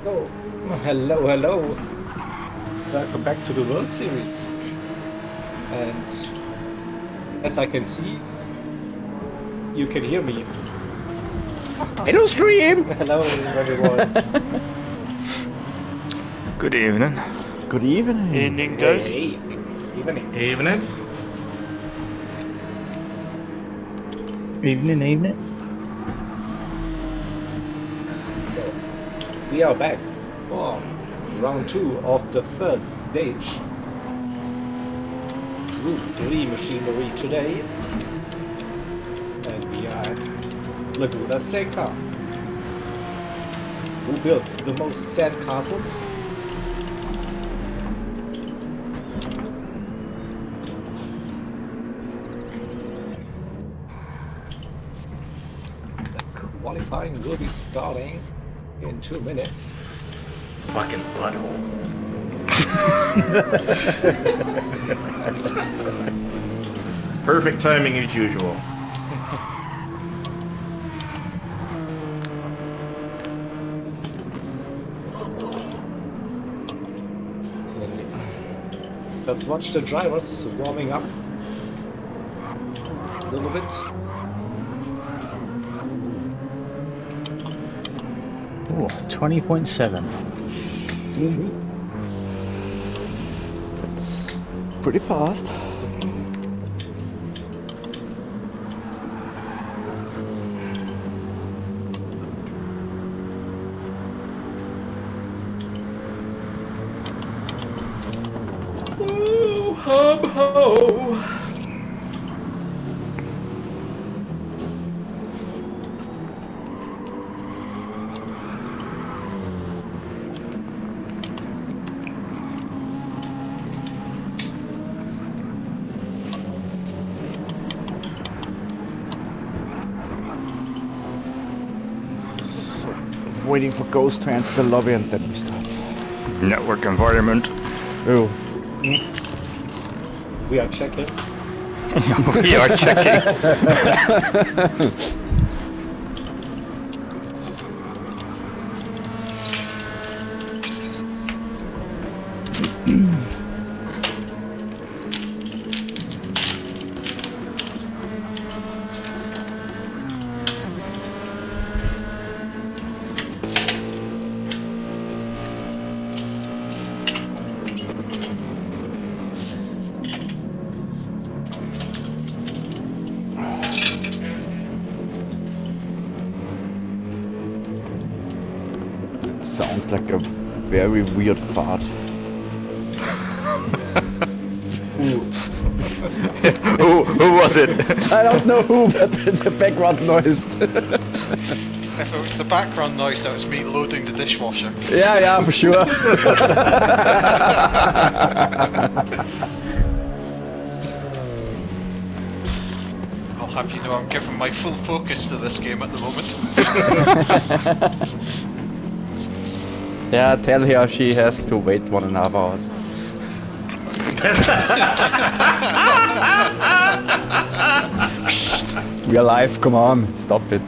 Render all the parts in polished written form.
Oh, hello, hello. Welcome back to the World Series. And as I can see, you can hear me. Hello, stream! Hello, everyone. Good evening. Good evening. Evening, guys. Hey, evening. Evening. Evening. So, we are back for round 2 of the third stage. Group 3 machinery today. And we are at Laguna Seca. Who builds the most sandcastles? Qualifying will be starting in 2 minutes. Fucking butthole. Perfect timing as usual. Let's watch the drivers warming up a little bit. Oh, 20.7. It's pretty fast. Oh, hub ho! So, waiting for Ghost to enter the lobby and then we start. Network environment. Oh, We are checking. We are checking. it sounds like a very weird fart. Who was it? I don't know who, but the background noise. If it was the background noise, that was me loading the dishwasher. yeah, for sure. I'll have you know I'm giving my full focus to this game at the moment. Yeah, tell her she has to wait 1.5 hours. Psst, we are live, come on, stop it.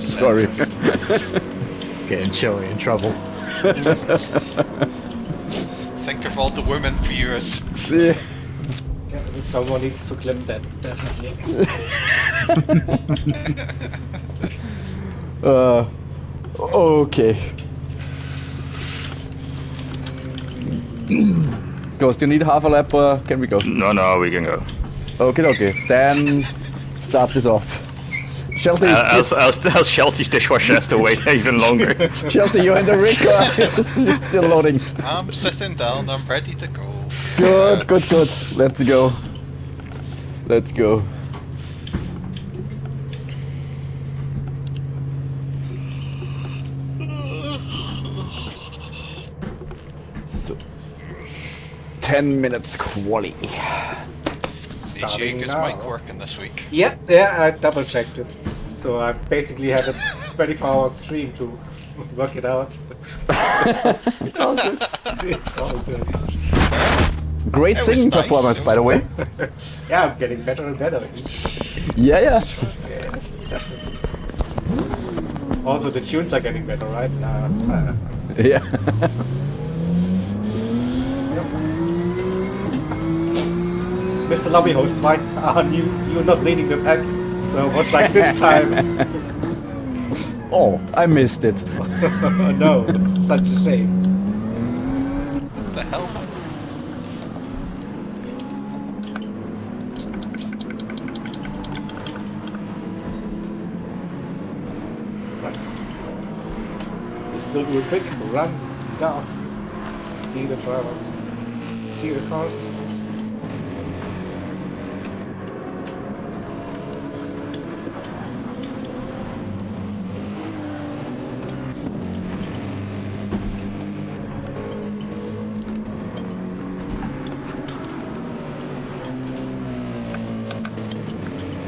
Sorry. Getting Joey in trouble. Think of all the women viewers. Yeah. Yeah, someone needs to clip that, definitely. Okay. Ghost, you need half a lap or can we go? No, we can go. Okay. Then start this off. Shelty, Else Shelty's dishwasher has to wait even longer. Shelty, you're in the rig or it's still loading? I'm sitting down, I'm ready to go. Good. Let's go. So, 10 minutes quali. Is Starting Jager's now. mic working this week? Yeah, I double checked it. So I basically had a 24-hour stream to work it out. It's all good. It's all good. Great It was singing nice, performance, it by the way. Yeah, I'm getting better and better each. Yeah. Yes, definitely. Also, the tunes are getting better, right? Yeah. Mr. Lobby Host, why are you're not leading the pack? So it was like this time. Oh, I missed it. No, such a shame. What the hell, man? Right. Let's still do a quick run down. See the drivers. See the cars.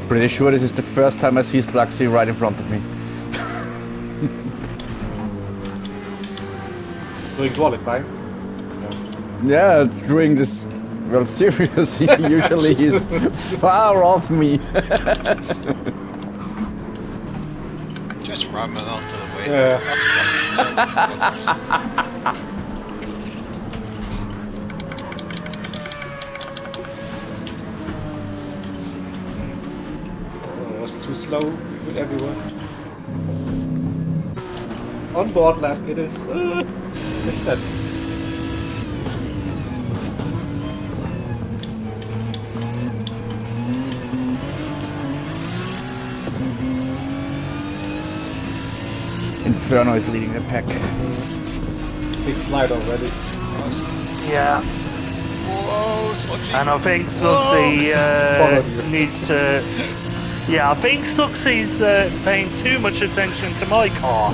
Pretty sure this is the first time I see Sluxy right in front of me. Doing qualifying. Yeah, during this World Series, he usually is far off me. Just ramming onto the way. Yeah. It was too slow with everyone. On board lap, it is. Missed that. Inferno is leading the pack. Big slide already. Yeah, Whoa, Sludgy. and I think Followed you. Sluxy needs to. Yeah, I think Sluxy's paying too much attention to my car.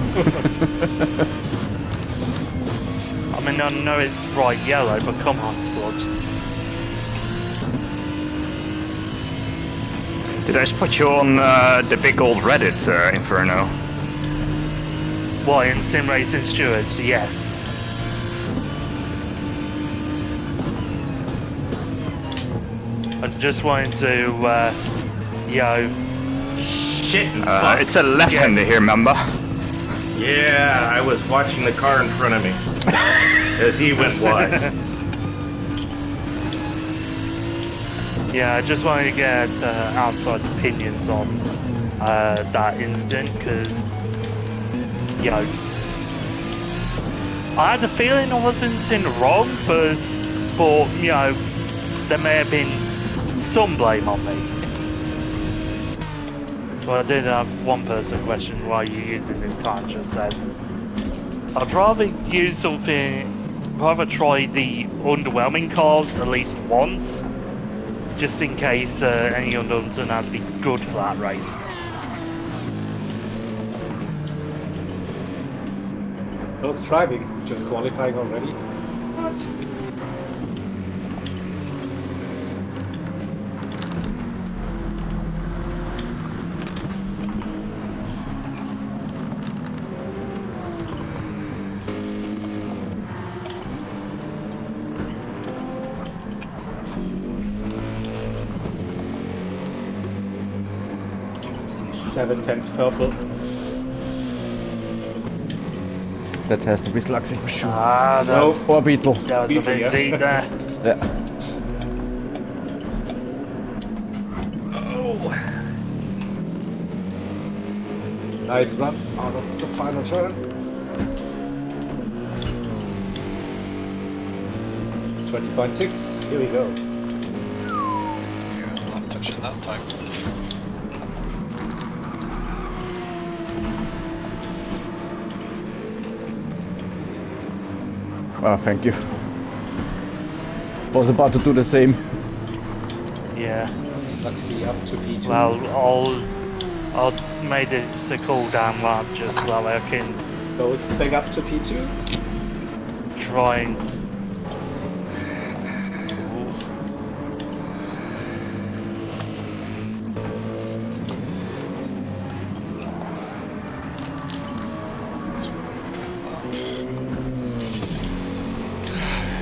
I mean, I know it's bright yellow, but come on, Slugs. Did I spot you on the big old Reddit, Inferno? What, in Sim Racing Stewards? Yes. I just wanted to, Shit and fuck. It's a left-hander here, remember? Yeah, I was watching the car in front of me as he went wide. Yeah, I just wanted to get outside opinions on that incident, because, I had a feeling I wasn't in the wrong, but there may have been some blame on me. Well, I did have one person question why you're using this car and just said, I'd rather use something, rather try the underwhelming cars at least once, just in case any underwhelming turn out to be good for that race. No, it's driving. Just qualifying already. What? See 7/10 purple. That has to be Sluxy for sure. Ah, No. Or Beetle. that was a Beetle, bit yeah. deep there. Yeah. Nice run out of the final turn. 20.6. Here we go. Yeah, I'm not touching that time. Oh, thank you. Was about to do the same. Yeah. Sluxy up to P2. Well, I'll make it a cool down lap just so I can Goes back up to P2. try and.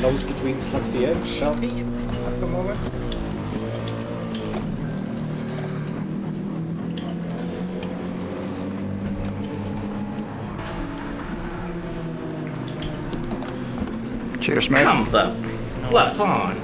Nose between Sluxy and Shelty at the moment. Cheers, mate. Come the fluff on.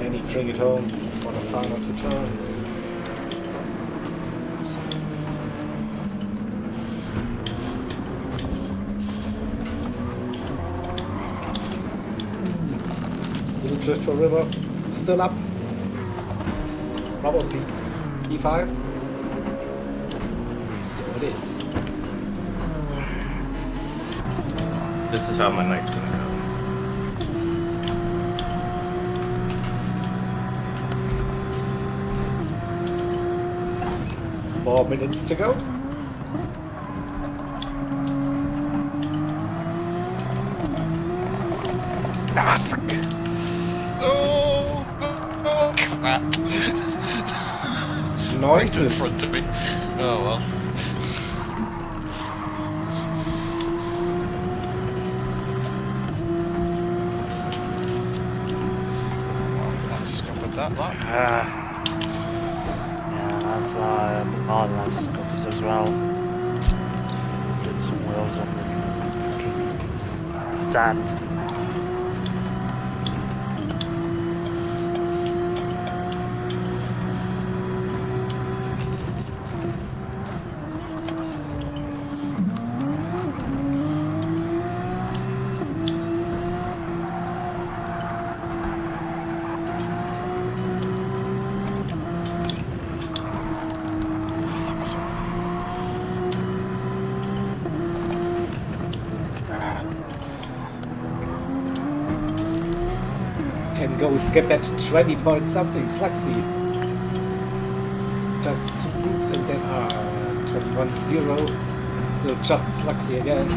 And he bring it home for the final 2 turns. Little drift for river, still up. Probably E5. So it is. This is how my night's gonna go. 4 minutes to go. Ah, fuck. Oh, crap. Right in Noises. front of me. Oh well. Let's scuppered that lap. Yeah, that's all those scuffers as well. Did some wheels on the sand. Can go get that 20 point something Sluxy. Just improved and then 21-0. Still chopped Sluxy again.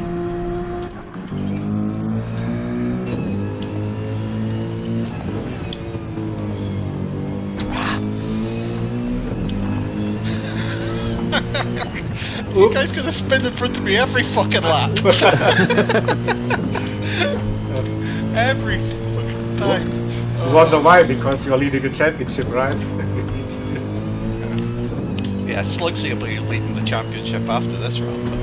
You guys gonna spin in front of me every fucking lap. Every fucking time. You wonder why? Because you're leading the championship, right? Yeah, Slugsy will be leading the championship after this round.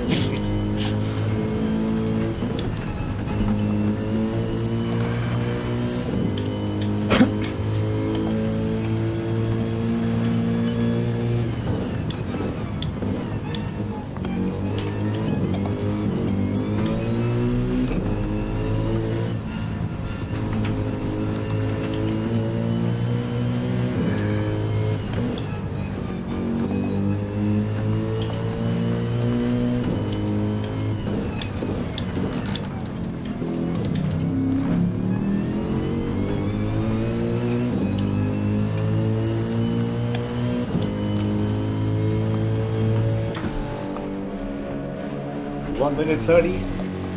One minute 30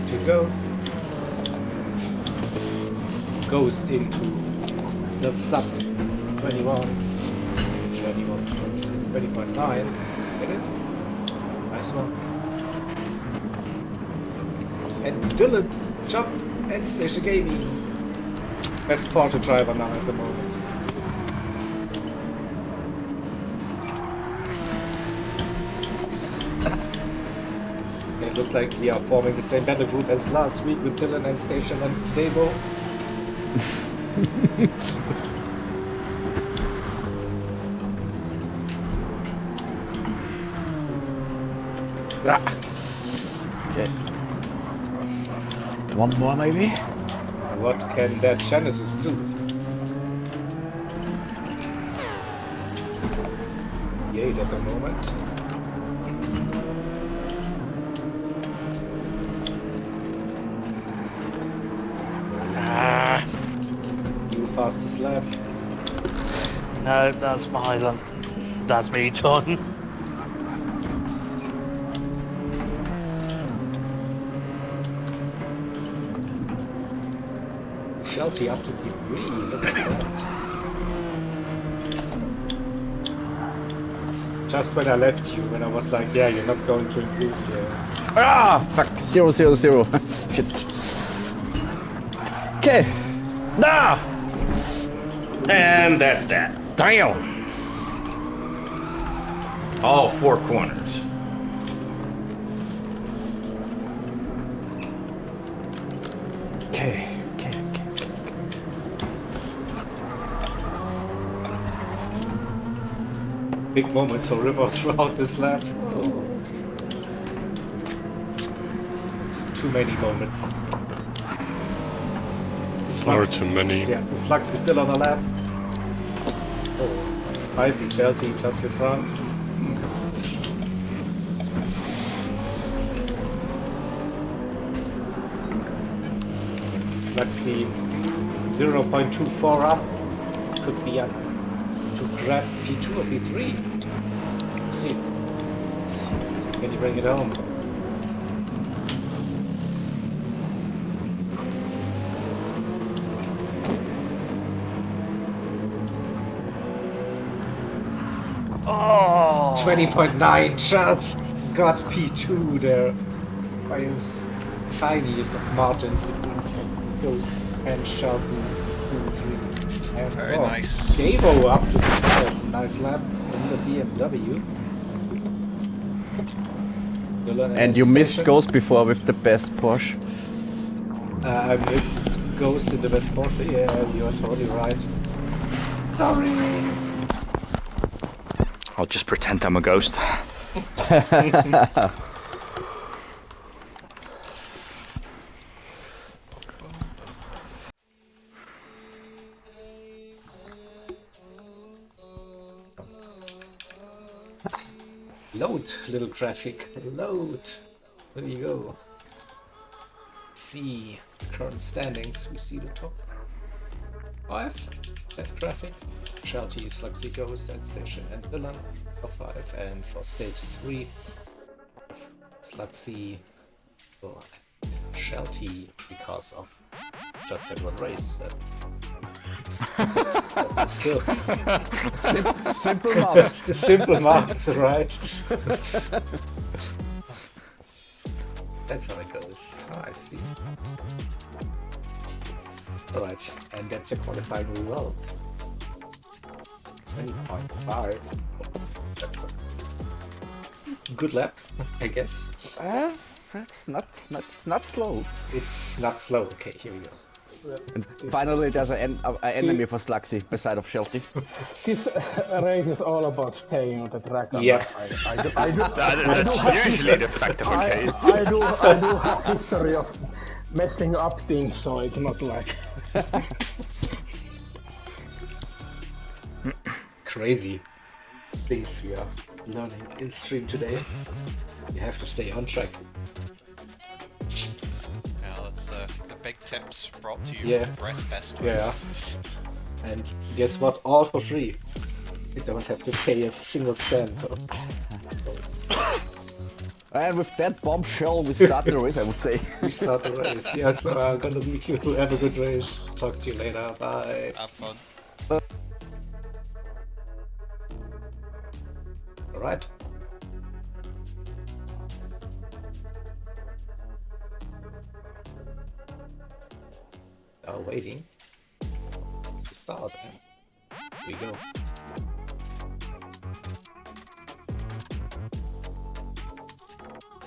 to go. Goes into the sub 21s. 20.9. It is. Nice one. And Dylan jumped and Station Gaming. Best Porsche driver now at the moment. It looks like we are forming the same battle group as last week with Dylan and Station and Davo. Okay. One more maybe? What can that Genesis do? Yay at the moment. You fastest lap. No, that's Mylan. That's me done. Shelty up to P3, look at that. Just when I left you, when I was like, yeah, you're not going to improve here. Ah, fuck. 0, 0, 0. Shit. Okay. Nah! And that's that. Damn! All four corners. Okay. Big moments for Ripper throughout this lap. Oh. Too many moments. Far too many. Yeah, the Slugs is still on the lap. Oh, spicy Chelsea just in front. Slugsy 0.24 up. Could be up to grab P2 or P3. Let's see. Can you bring it home? Oh! 20.9 just got P2 there by his tiniest of margins between Ghost and Sharpie 2-3. And Very nice. Davo up to the top. Nice lap in the BMW. And you missed Ghost before with the best Porsche. I missed Ghost in the best Porsche. Yeah, you're totally right. Sorry. I'll just pretend I'm a ghost. Load, little graphic. Load. There you go. See current standings. We see the top 5. That graphic. Shelty, Slugsy, Ghost, and Station and Villain. Top 5. And for stage 3, Slugsy, Shelty, because of just that one race. But still. Simple math. Simple math, right? That's how it goes. Oh, I see. Alright, and that's the qualifying results. 20.5. That's a good lap, I guess. It's not slow. It's not slow. Okay, here we go. And finally, there's an enemy for Slugsy beside of Shelty. This race is all about staying on the track. Yeah. That's usually the fact of a case. I do have history of messing up things, so it's not like Crazy things we are learning in stream today. You have to stay on track. Yeah, that's the big tips brought to you Yeah. by Brett Best. Yeah. And guess what? All for free. You don't have to pay a single cent. And with that bombshell, we start the race, I would say. We start the race. Yeah, so I'm gonna leave you. Have a good race. Talk to you later. Bye. Have fun. Alright. Now waiting to start. Here we go.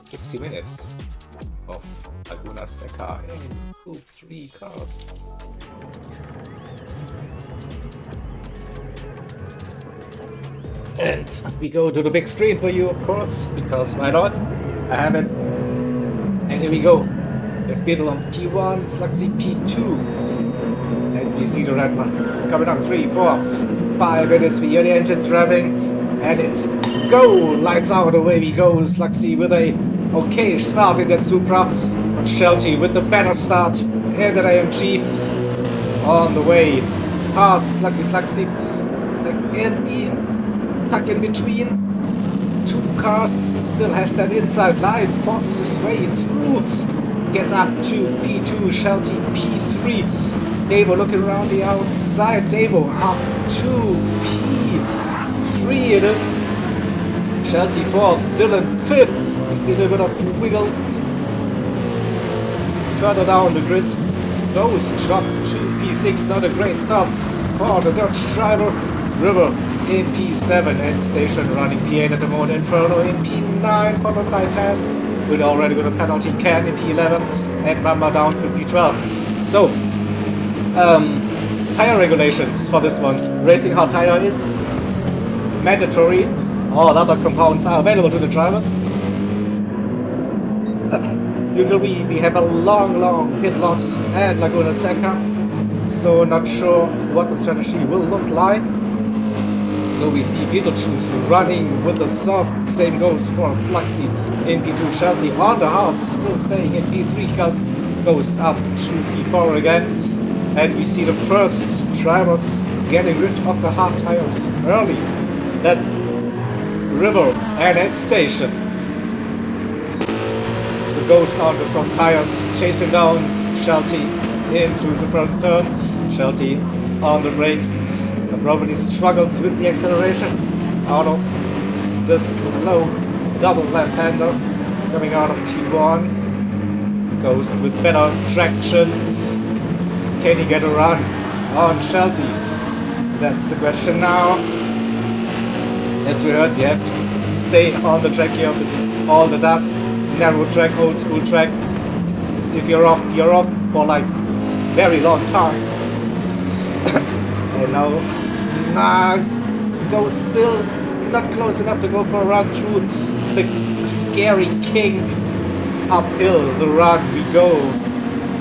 "60 minutes of Laguna Seca in Group 3 cars." And we go to the big screen for you, of course, because why not? I have it. And here we go. We have Beetle on P1, Slugsy P2. And we see the red one. It's coming on 3, 4, 5 minutes. We hear the engines revving. And it's go! Lights out, away we go. Slugsy with a okay start in that Supra. But Shelty with the better start in that AMG. On the way past Slugsy. In the tuck in between two cars, still has that inside line, forces his way through, gets up to P2, Shelty P3, Davo looking around the outside, Davo up to P3 it is, Shelty 4th, Dylan 5th, we see a little bit of wiggle, further down the grid, Ghost dropped to P6, not a great start, for the Dutch driver. River in P7 and Station running P8 at the moment. Inferno in P9 followed by Taz with already with a penalty. Can in P11 and Mamba down to P12. So, tire regulations for this one. Racing hard tire is mandatory. All other compounds are available to the drivers. Usually we have a long pit loss at Laguna Seca, so not sure what the strategy will look like. So we see Beetlejuice running with the soft, same goes for Fluxy in P2, Shelby on the hards, still staying in P3, goes up to P4 again. And we see the first drivers getting rid of the hard tires early. That's River and at Station. So Ghost on the soft tires, chasing down Shelty into the first turn. Shelty on the brakes. Probably struggles with the acceleration out of this low double left-hander coming out of T1. Ghost with better traction. Can he get a run on Shelty? That's the question now. As we heard, you have to stay on the track here with all the dust. Narrow track, old school track. It's, if you're off for like very long time. And now Ghost still not close enough to go for a run through the scary kink uphill. The run we go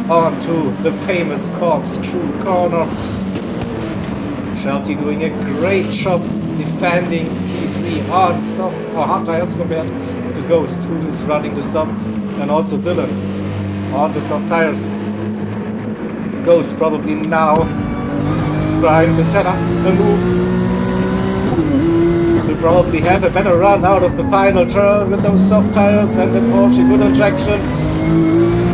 onto the famous corkscrew corner. Shelty doing a great job defending P3 on soft or hard tires compared to Ghost, who is running the softs, and also Dylan on the soft tires. Ghost probably now trying to set up a move. Will probably have a better run out of the final turn with those soft tires and the Porsche good on traction.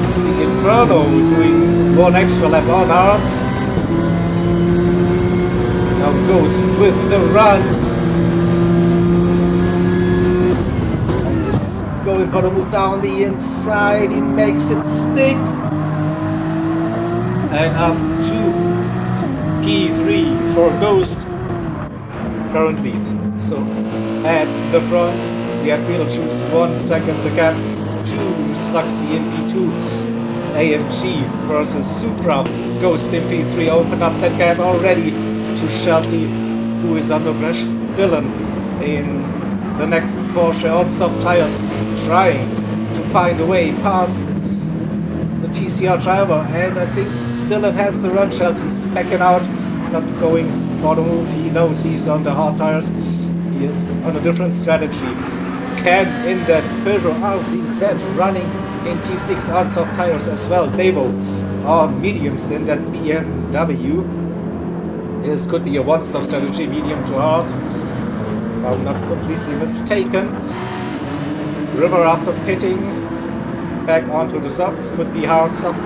You see Inferno doing one extra lap on hards. Now Ghost with the run. And he's going for the move down the inside. He makes it stick. And up to P3 for Ghost currently. So at the front we have Beetlejuice 1 second the gap to Sluxy in P2. AMG versus Supra. Ghost in P3 open up that gap already to Shelty, who is under pressure. Dylan in the next Porsche on soft tires, trying to find a way past the TCR driver, and I think Dylan has the run. Shelty's backing out, not going for the move. He knows he's on the hard tires. He is on a different strategy. Ken in that Peugeot RCZ running in P6 on soft tires as well. Devo on mediums in that BMW. This could be a one-stop strategy, medium to hard. If I'm not completely mistaken. River after pitting back onto the softs, could be hard, soft.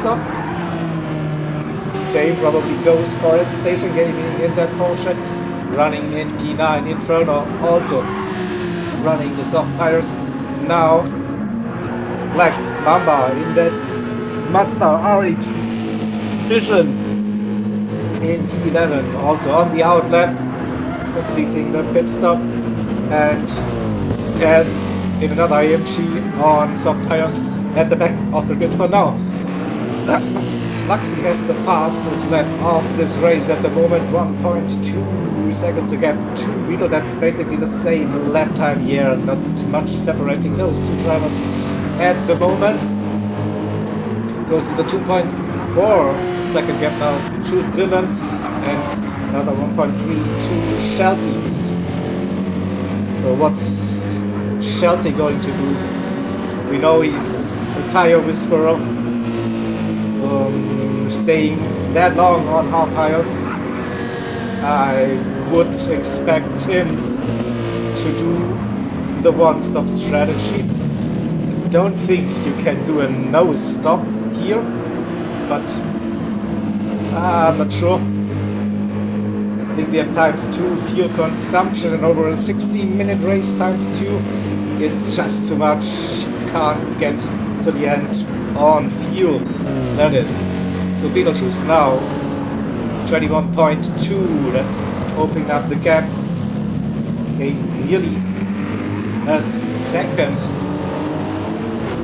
Same probably goes for its Station Gaming in that Porsche, running in P9. Inferno also running the soft tires. Now Black Mamba in that Mazda RX Vision in P11, also on the outlap, completing the pit stop. And Cass in another AMG on soft tires at the back of the grid for now. Sluxy has the fastest lap of this race at the moment, 1.2 seconds a gap to Beetle. That's basically the same lap time here, not much separating those two drivers at the moment. Goes with the 2.4 second gap now to Dylan, and another 1.3 to Shelty. So what's Shelty going to do? We know he's a tire whisperer. Staying that long on hard tires, I would expect him to do the one-stop strategy. I don't think you can do a no-stop here, but I'm not sure. I think we have ×2 fuel consumption, and over a 16-minute race ×2 is just too much. Can't get to the end on fuel, that is. So Beetlejuice now 21.2. That's opening up the gap. Nearly a second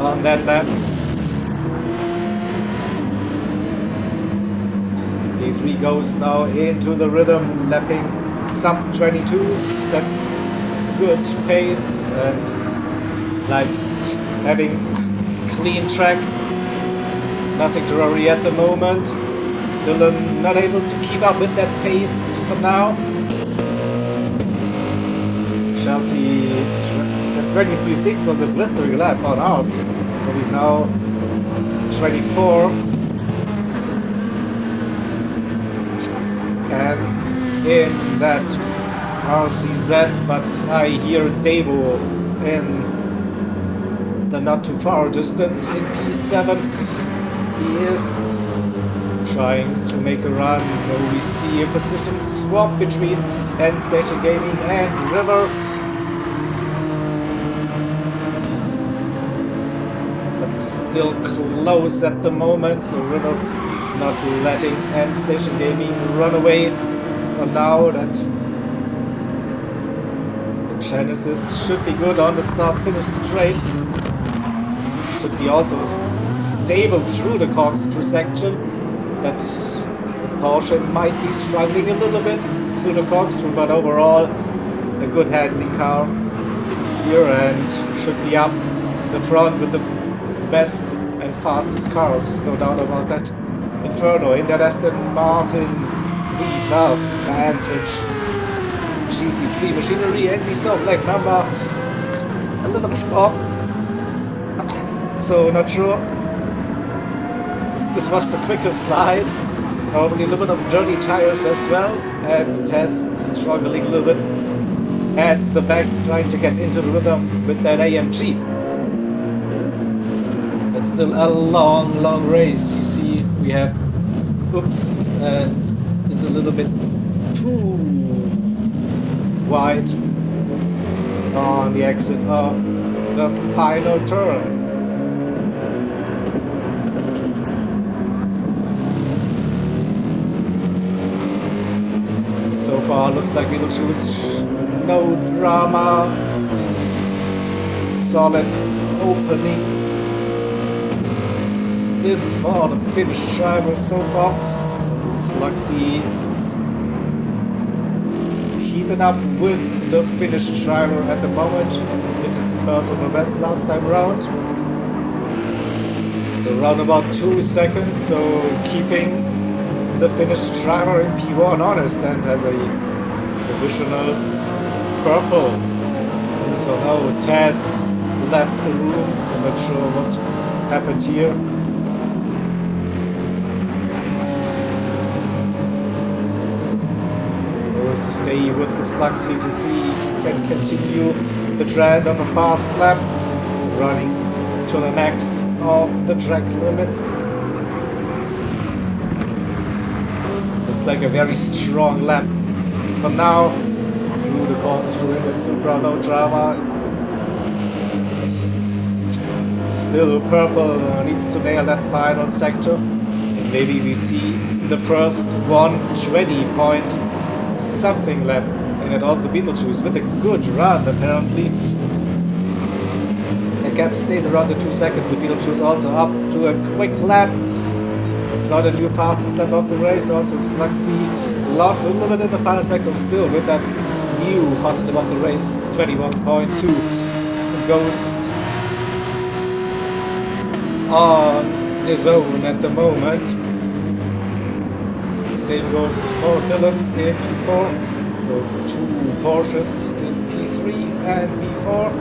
on that lap. P3 goes now into the rhythm, lapping sub 22s. That's good pace and like having clean track. Nothing to worry at the moment. Dylan not able to keep up with that pace for now. Shelty 23.6 was a blistering lap on outs. Probably now 24. And in that RCZ, but I hear Devo in the not too far distance in P7. He is trying to make a run. We see a position swap between End Station Gaming and River. But still close at the moment, so River not letting End Station Gaming run away. But now that the Genesis should be good on the start-finish straight. Should be also stable through the corkscrew section, but the Porsche might be struggling a little bit through the corkscrew, but overall a good handling car here and should be up the front with the best and fastest cars, no doubt about that. Inferno in that Aston Martin V12 Vantage GT3 machinery, and we saw black number a little bit off. So not sure. This was the quickest slide. Probably a little bit of dirty tires as well. And Tess struggling a little bit at the back, trying to get into the rhythm with that AMG. It's still a long race. You see, we have oops, and is a little bit too wide on the exit of the final turn. So far, looks like Beetlejuice, no drama, solid opening stint for the Finnish driver so far. Sluxy keeping up with the Finnish driver at the moment. It is personal best last time round. So around about 2 seconds, so keeping the Finnish driver in P1 honest and has a provisional purple. This one, oh, Tess left the room, so not sure what happened here. We'll stay with Sluxy to see if he can continue the trend of a fast lap, running to the max of the track limits. Looks like a very strong lap, but now through the corkscrew in Supra, no drama. Still purple, needs to nail that final sector, and maybe we see the first 120 point something lap, and it also Beetlejuice with a good run apparently. The gap stays around the 2 seconds, so Beetlejuice also up to a quick lap. It's not a new fastest lap of the race. Also Sluxy lost a little bit in the final sector still with that new fastest lap of the race, 21.2. Ghost on his own at the moment. Same goes for Dylan in P4. So 2 Porsches in P3 and P4.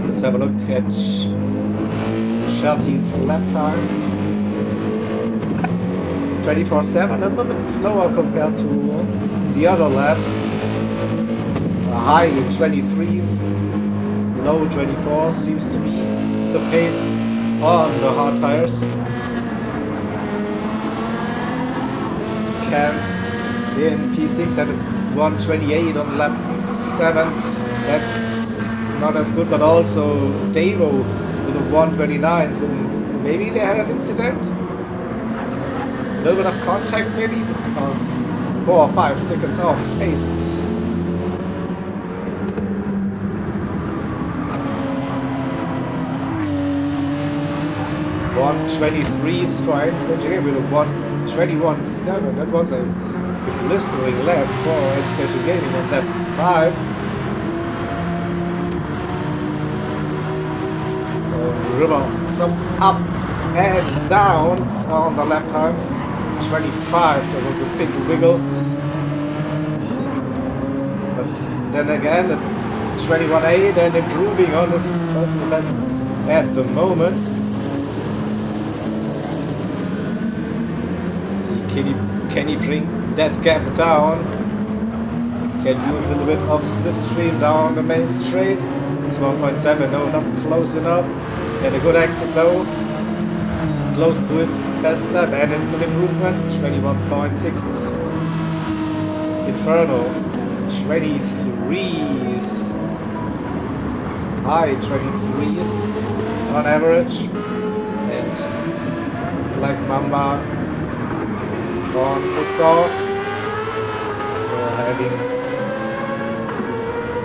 Let's have a look at Shelty's lap times. 24/7, a little bit slower compared to the other laps. A high 23s, low 24s seems to be the pace on the hard tires. Cam in P6 at 128 on lap 7. That's not as good, but also Devo with a 129, so Maybe they had an incident. A little bit of contact maybe, because 4 or 5 seconds off pace. .123 strides that you with a 121.7. That was a blistering lap for End Station Gaming on lap 5. River, some up and downs on the lap times. 25, that was a big wiggle. But then again, the 21.8 and improving on his personal best at the moment. See, can he bring that gap down? Can use a little bit of slipstream down the main straight. It's 1.7, no, not close enough. Had a good exit though. Close to his best lap, and it's an improvement. 21.6. Inferno. 23s. High 23s on average. And Black Mamba on the softs. We're having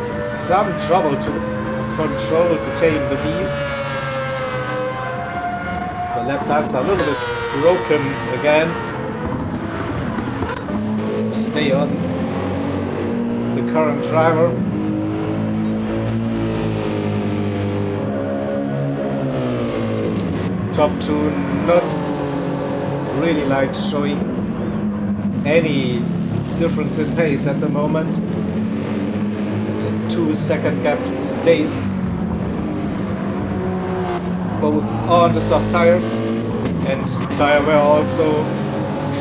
some trouble to control, to tame the beast. So lap times are a little bit broken again. Stay on the current driver. So top 2 not really like showing any difference in pace at the moment. The 2-second gap stays both on the soft tires, and tire wear also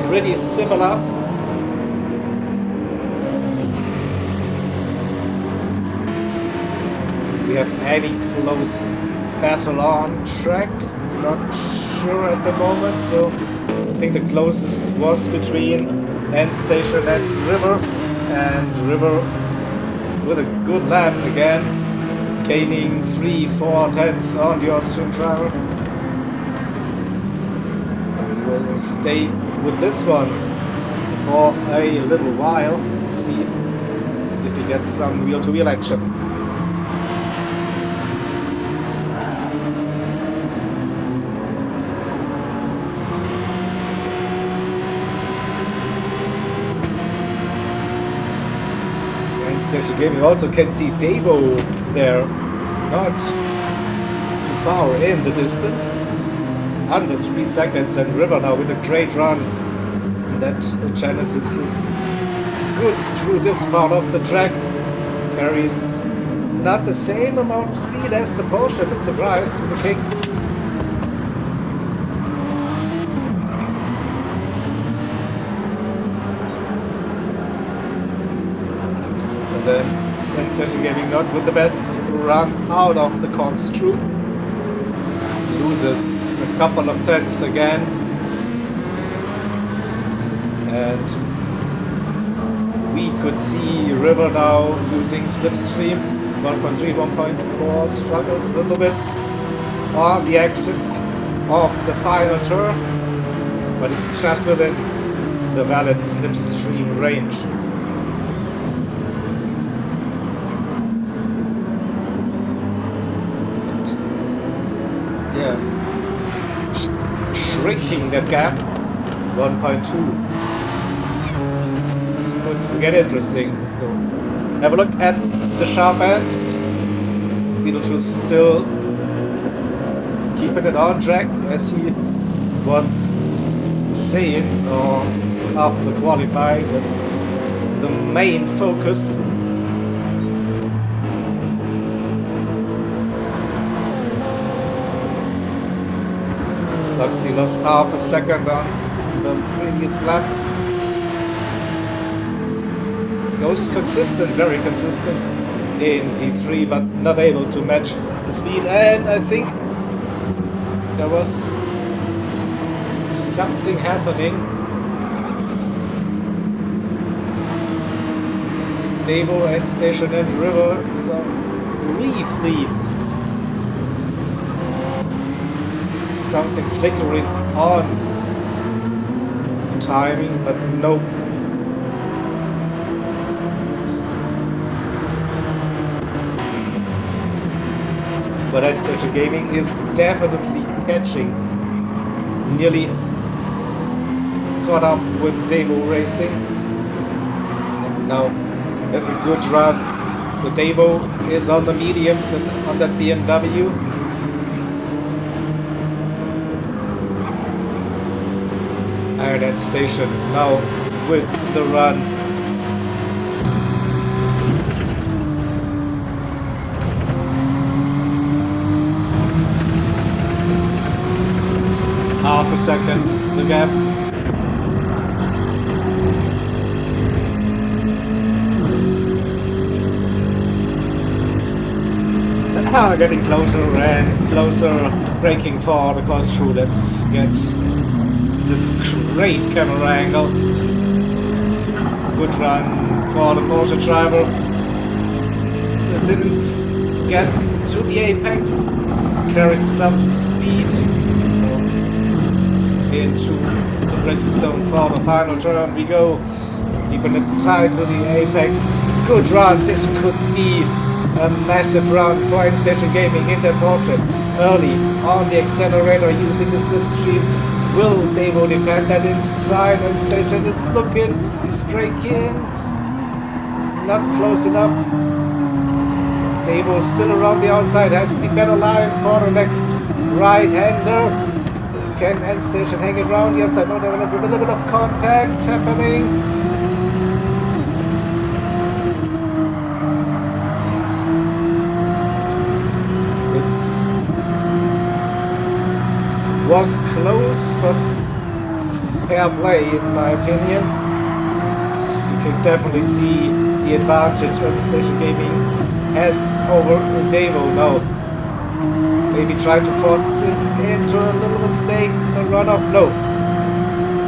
pretty similar. We have any close battle on track, not sure at the moment, so I think the closest was between End Station and River with a good lap again, gaining 3/4 tenths on the Austrian driver. We will stay with this one for a little while, see if he gets some wheel-to-wheel action. Station Gaming also can see Davo there, not too far in the distance, under 3 seconds, and River now with a great run. That Genesis is good through this part of the track, carries not the same amount of speed as the Porsche, a bit surprised through the kick. End Station Gaming not with the best run out of the corkscrew. Loses a couple of tenths again. And we could see River now using slipstream. 1.3, 1.4, struggles a little bit on the exit of the final turn. But it's just within the valid slipstream range. Shrinking that gap, 1.2. It's going to get interesting. So have a look at the sharp end. Beetlejuice still keeping it on track, as he was saying after the qualifying. That's the main focus. He lost half a second on the previous lap. Goes consistent, very consistent in P3, but not able to match the speed. And I think there was something happening. Davo, End Station and River, so briefly something flickering on timing, but nope. But that Station Gaming is definitely catching, nearly caught up with Devo Racing, and now has a good run. The Devo is on the mediums and on that BMW. And that Station now with the run. Half a second, the gap. Getting closer and closer, braking for the course through. Let's get this great camera angle. Good run for the Porsche driver. It didn't get to the apex, carried some speed into the braking zone for the final turn. We go deep in the tight to the apex. Good run. This could be a massive run for N-Station Gaming in their portrait. Early on the accelerator using the slipstream. Will Devo defend that inside? N-Station is looking, he's braking. Not close enough. Devo still around the outside, has the better line for the next right-hander. Can N-Station hang it around the outside? No, there was a little bit of contact happening. Was close, but it's fair play in my opinion. You can definitely see the advantage N-Station Gaming has over Devo now. Maybe try to force him into a little mistake, the run up. No.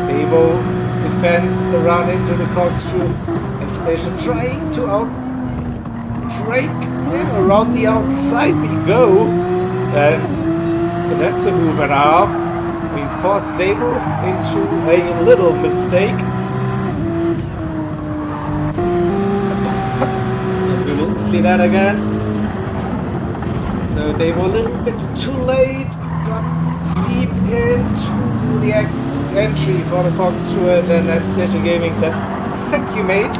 Devo defends the run into the corkscrew. N-Station trying to out-drake him around the outside. We go, and that's a move and a half. We forced Devo into a little mistake. And we will see that again. So Devo a little bit too late. Got deep into the entry for the corkscrew, and then N-Station Gaming said, "Thank you, mate.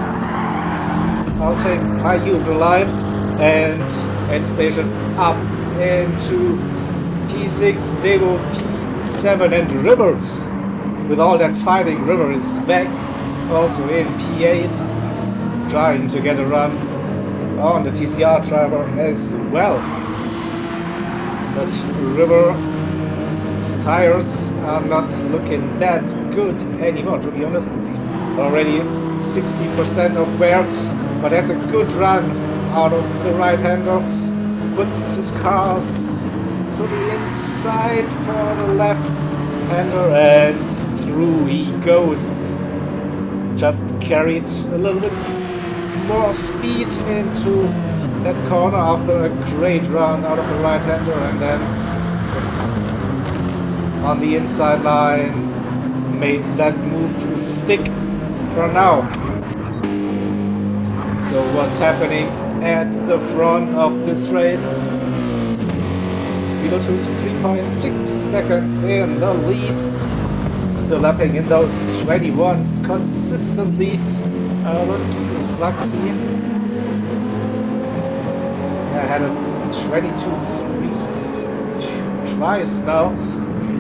I'll take my usual line." And N-Station up into P6, Devo P7, and River. With all that fighting, River is back, also in P8, trying to get a run on the TCR driver as well. But River's tires are not looking that good anymore, to be honest. Already 60% of wear, but has a good run out of the right-hander. Puts his cars to the inside for the left-hander, and through he goes. Just carried a little bit more speed into that corner after a great run out of the right-hander, and then was on the inside line, made that move stick for now. So what's happening at the front of this race? Beetlejuice 3.6 seconds in the lead. Still lapping in those 21s consistently. Looks Slugsy. Yeah, had a 22.3 twice now.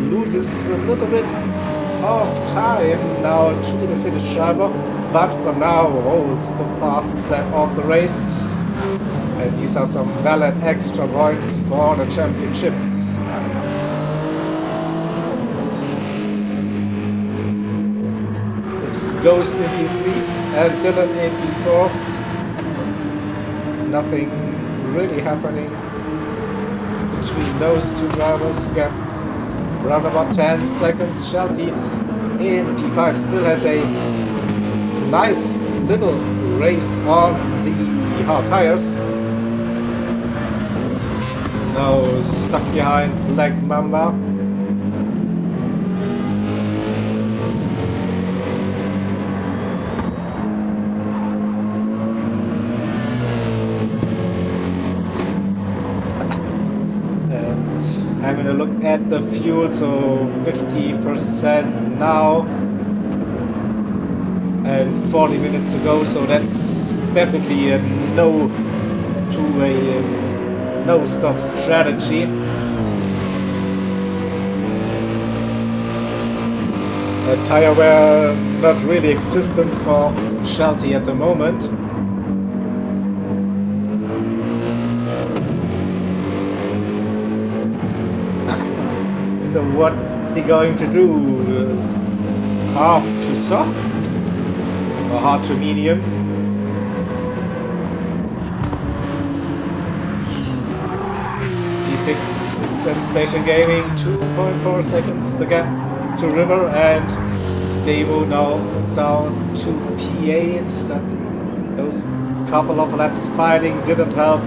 Loses a little bit of time now to the Finnish driver, but for now holds the fastest lap of the race. And these are some valid extra points for the championship. It's Ghost in P3 and Dylan in P4. Nothing really happening between those two drivers. Gap around about 10 seconds. Shelty in P5 still has a nice little race on the hard tires. Now stuck behind Black Mamba. Having a look at the fuel, so 50% now. And 40 minutes to go, so that's definitely a no stop strategy. Tire wear not really existent for Shelty at the moment. So what's he going to do? Hard to soft or hard to medium? P6, it's at Station Gaming, 2.4 seconds the gap to River, and Devo now down to P8. Those couple of laps fighting didn't help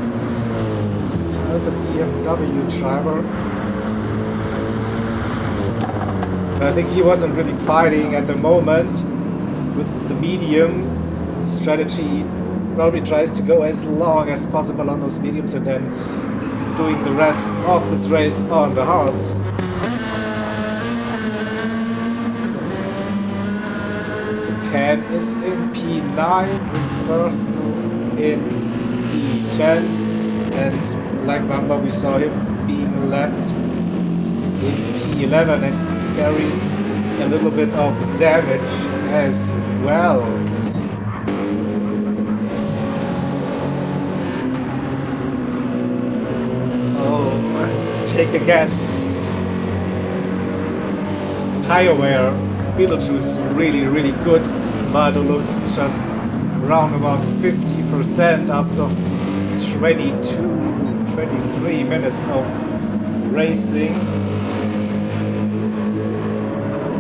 the BMW driver. I think he wasn't really fighting at the moment with the medium strategy. Probably tries to go as long as possible on those mediums and then doing the rest of this race on the hards. Ken is in P9, in P10, and Black Mamba, we saw him being lapped in P11 and carries a little bit of damage as well. Oh, let's take a guess. Tire wear, Beetlejuice really good, but it looks just around about 50% after 23 minutes of racing.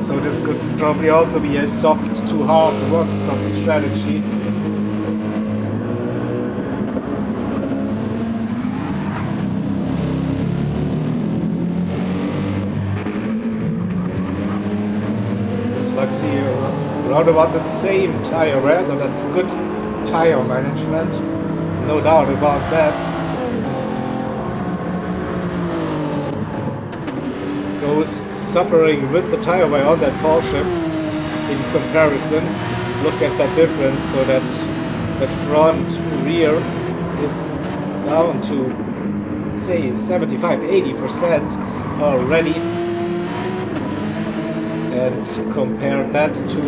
So this could probably also be a soft to hard one-stop strategy. Slugsy around about the same tire wear, so that's good tire management, no doubt about that. Goes suffering with the tire wear on that Porsche in comparison. Look at that difference, so that front rear is down to say 75-80% already. And compare that to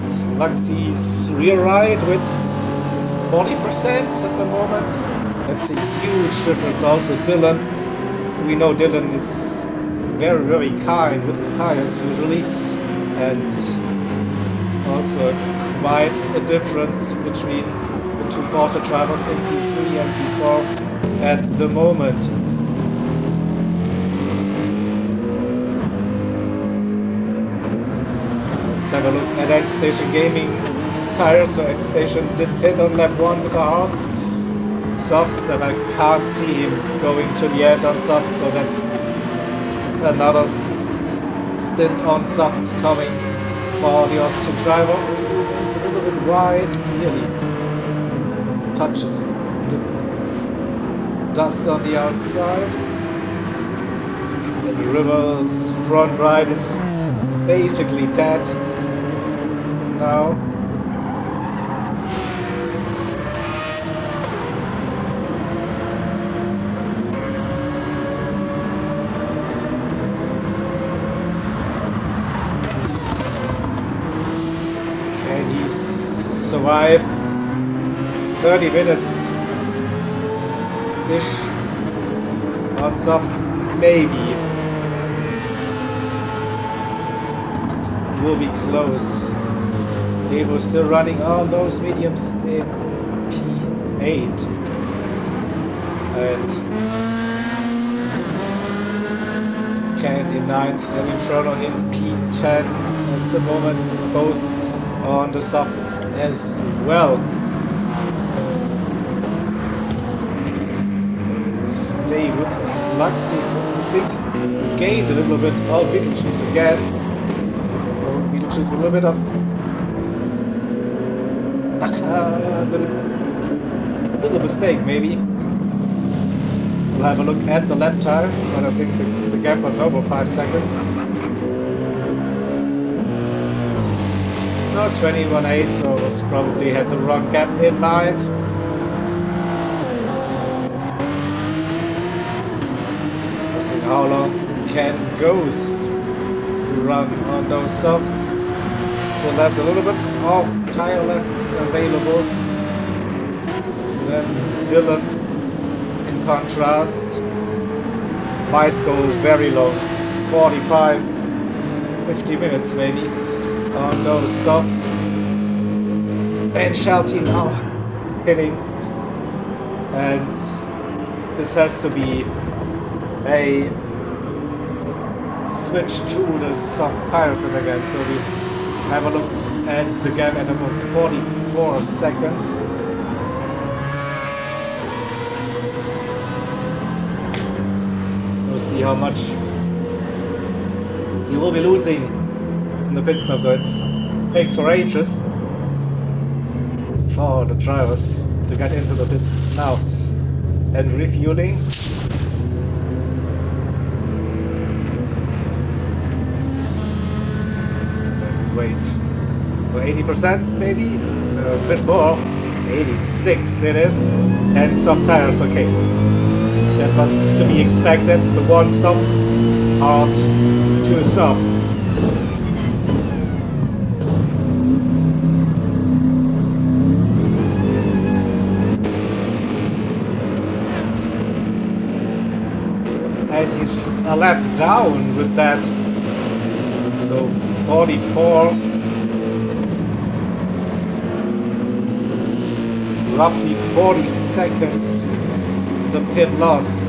Slugsy's rear ride with 40% at the moment. That's a huge difference. Also Dylan, we know Dylan is very kind with his tires usually, and also quite a difference between the two Porter drivers in P3 and P4 at the moment. Let's have a look at End Station Gaming's tires. So End Station did pit on lap 1 with the hards. Softs, and I can't see him going to the end on softs, so that's another stint on softs coming for the Austrian driver. It's a little bit wide, nearly touches the dust on the outside. And River's front right is basically dead now. Can he survive 30 minutes ish on softs? Maybe. Will be close. He was still running all those mediums in P8. And Ken in 9th, and in front of him P10 at the moment, both on the softs as well. Stay with Slugsy, I think gained a little bit. Oh, Beetlejuice again. Beetlejuice with a little bit of little mistake maybe. We'll have a look at the lap time, but I think the gap was over 5 seconds. No, 21.8, so it was probably had the wrong gap in mind. Let's see how long can Ghost run on those softs. Still has a little bit of tire left available. Then Dylan, in contrast, might go very long, 45, 50 minutes maybe on those softs. And Shelty now hitting, and this has to be a switch to the soft tires again, so we have a look at the gap at about 44 seconds. We'll see how much you will be losing in the pit stop, so it takes for ages for the drivers to get into the pits now. And refueling. Wait, for 80% maybe? A bit more. 86 it is. And soft tires, okay. That was to be expected. The one stop, hard, 2 softs. And he's a lap down with that. So 44. Roughly 40 seconds the pit loss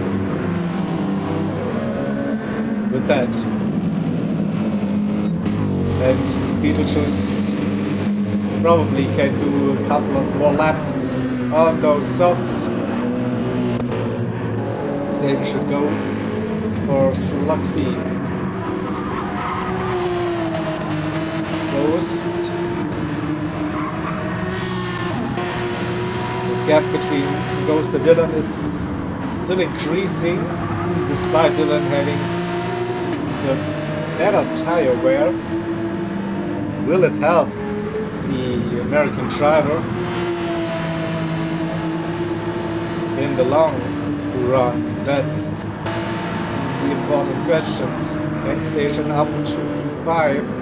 with that. And Beetlejuice probably can do a couple of more laps on those softs. Say we should go for Sluxy. Ghost. The gap between Ghost and Dylan is still increasing, despite Dylan having the better tire wear. Will it help the American driver in the long run? That's the important question. End station up to P5.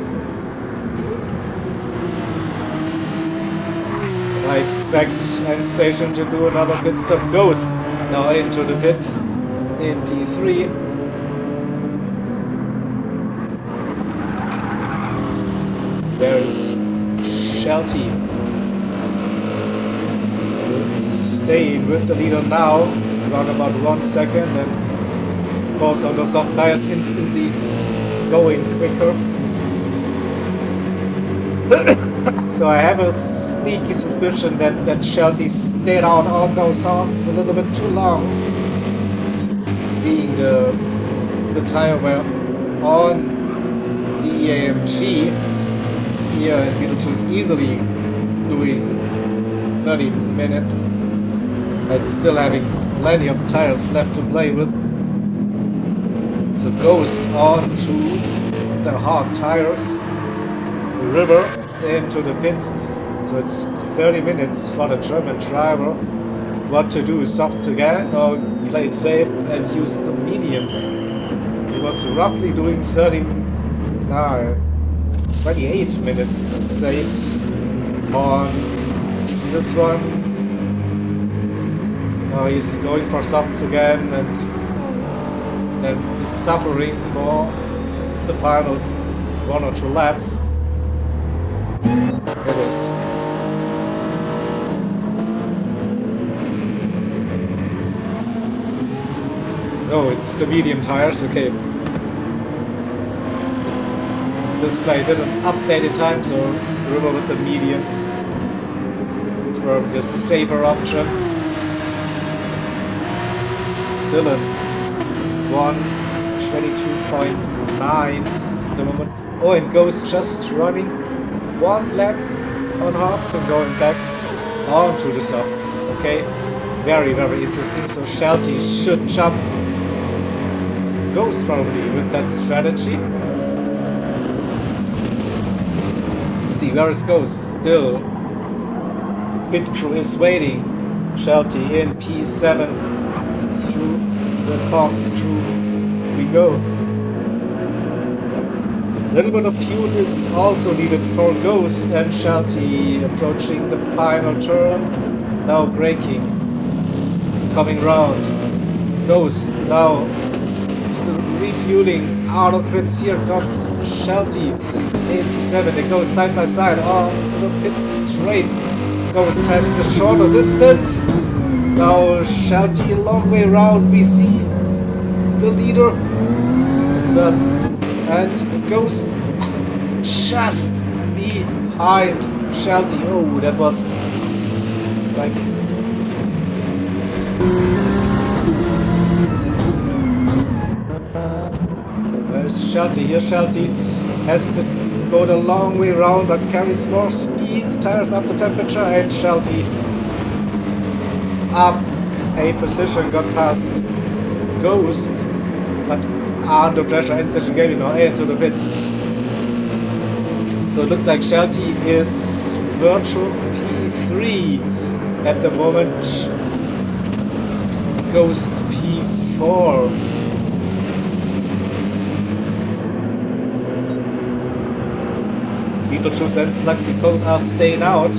I expect end station to do another pit stop. Ghost now into the pits in P3. There's Shelty staying with the leader now, around about 1 second, and of course on the soft tires instantly going quicker. So I have a sneaky suspicion that Shelty stayed out on those hards a little bit too long. Seeing the tire wear on the AMG here, and Beetlejuice easily doing 30 minutes and still having plenty of tires left to play with. So Ghost on to the hard tires. River into the pits, so it's 30 minutes for the German driver. What to do, softs again or play it safe and use the mediums? He was roughly doing 28 minutes, let's say, on this one. Now he's going for softs again, and he's suffering for the final 1 or 2 laps. It is. No, it's the medium tires, okay. The display didn't update in time, so River with the mediums. It's probably the safer option. Dylan, 1:22.9 at the moment. Oh, and Ghost just running 1 lap on hards and going back onto the softs, okay? Very, very interesting. So Shelty should jump Ghost probably with that strategy. See, where is Ghost? Still. Pit crew is waiting. Shelty in P7 through the corkscrew we go. A little bit of fuel is also needed for Ghost, and Shelty approaching the final turn. Now braking. Coming round. Ghost now still refueling out of the pits. Here comes Shelty in P7. They go side by side on the pit straight. Ghost has the shorter distance. Now Shelty a long way round. We see the leader as well. And Ghost just behind Shelty. Oh, that was like... Where's Shelty? Here Shelty has to go the long way round, but carries more speed, tires up the temperature, and Shelty up a position, got past Ghost, but under pressure and station gaming now into the pits. So it looks like Shelty is virtual P3 at the moment. Ghost P4. Beetlejuice and Slugsy both are staying out.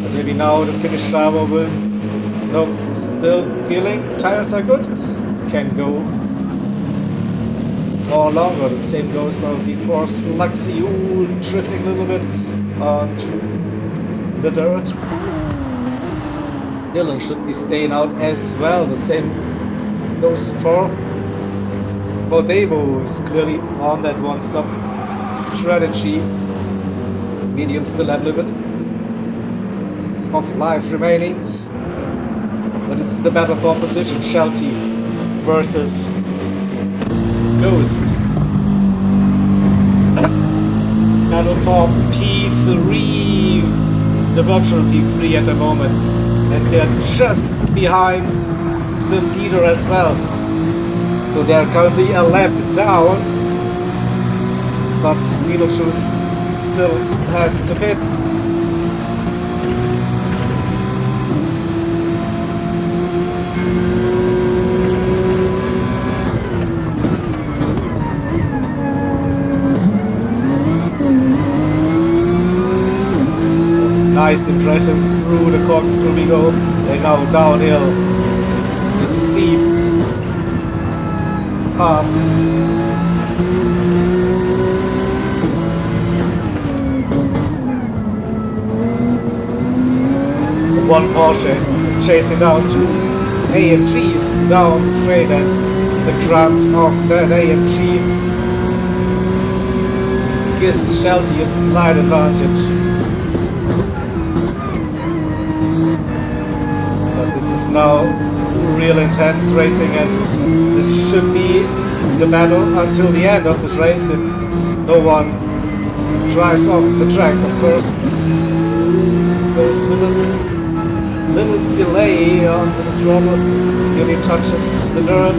But maybe now the Finnish driver will... No, still feeling tires are good. Can go more longer. The same goes probably for Slugsy. Ooh, drifting a little bit onto the dirt. Dylan should be staying out as well. The same goes for Bodebo, is clearly on that one-stop strategy. Medium still have a little bit of life remaining. But this is the battle for position. Shelty versus Ghost. Battle for P3, the virtual P3 at the moment. And they're just behind the leader as well. So they're currently a lap down. But Beetlejuice still has to pit. Nice impressions through the corkscrew we go. They're now downhill. The steep path. One Porsche chasing down two AMGs down straight, and the grunt of that AMG gives Shelty a slight advantage. This is now real intense racing, and this should be the battle until the end of this race if no one drives off the track, of course. Goes with a little delay on the throttle, nearly touches the dirt,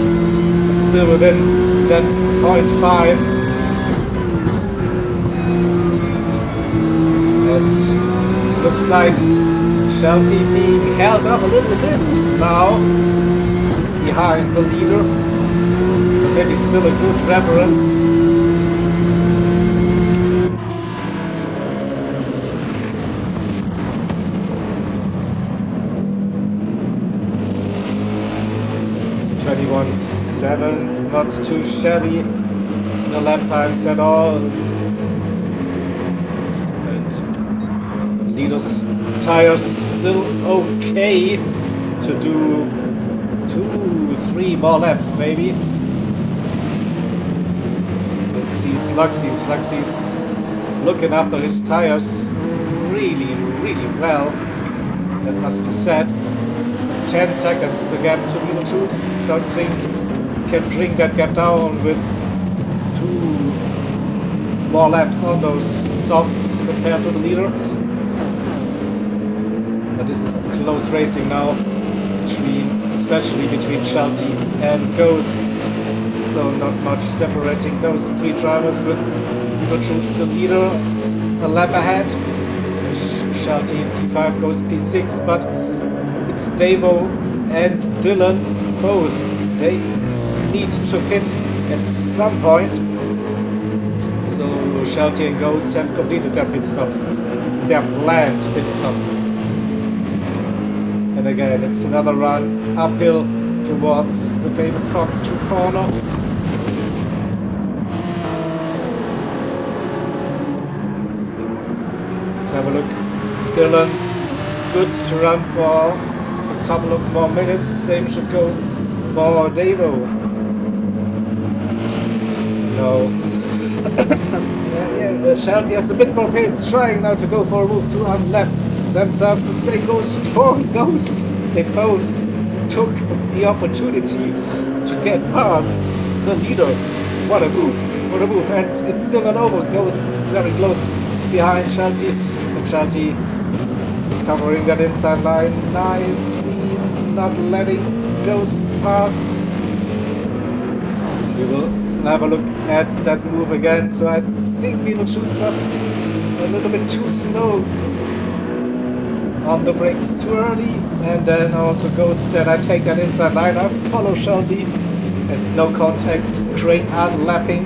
but still within that 0.5. And looks like Shelty being held up a little bit now behind the leader, but maybe still a good reference. .7's not too shabby, the lap times at all. And leader's tires still okay to do 2-3 more laps maybe. Let's see Slugsy. Slugsy's looking after his tires really well, that must be said. 10 seconds the gap to Beetlejuice. Don't think he can bring that gap down with 2 more laps on those softs compared to the leader. But this is close racing now, especially between Shelty and Ghost. So not much separating those three drivers, with Beetlejuice the leader a lap ahead. Shelty P5 goes P6, but it's Davo and Dylan both. They need to pit at some point. So Shelty and Ghost have completed their pit stops, their planned pit stops. And again, it's another run uphill towards the famous corkscrew corner. Let's have a look. Dylan's good to run for a couple of more minutes. Same should go for Davo. No. Shelty has a bit more pace, trying now to go for a move to unlap themselves. The same goes for Ghost. They both took the opportunity to get past the leader. What a move, what a move. And it's still not over. Ghost very close behind Shelty, and Shelty covering that inside line nicely, not letting Ghost past. We will have a look at that move again. So I think Beetlejuice was a little bit too slow on the brakes too early, and then also Ghost said, I take that inside line, I follow Shelty, and no contact, great unlapping,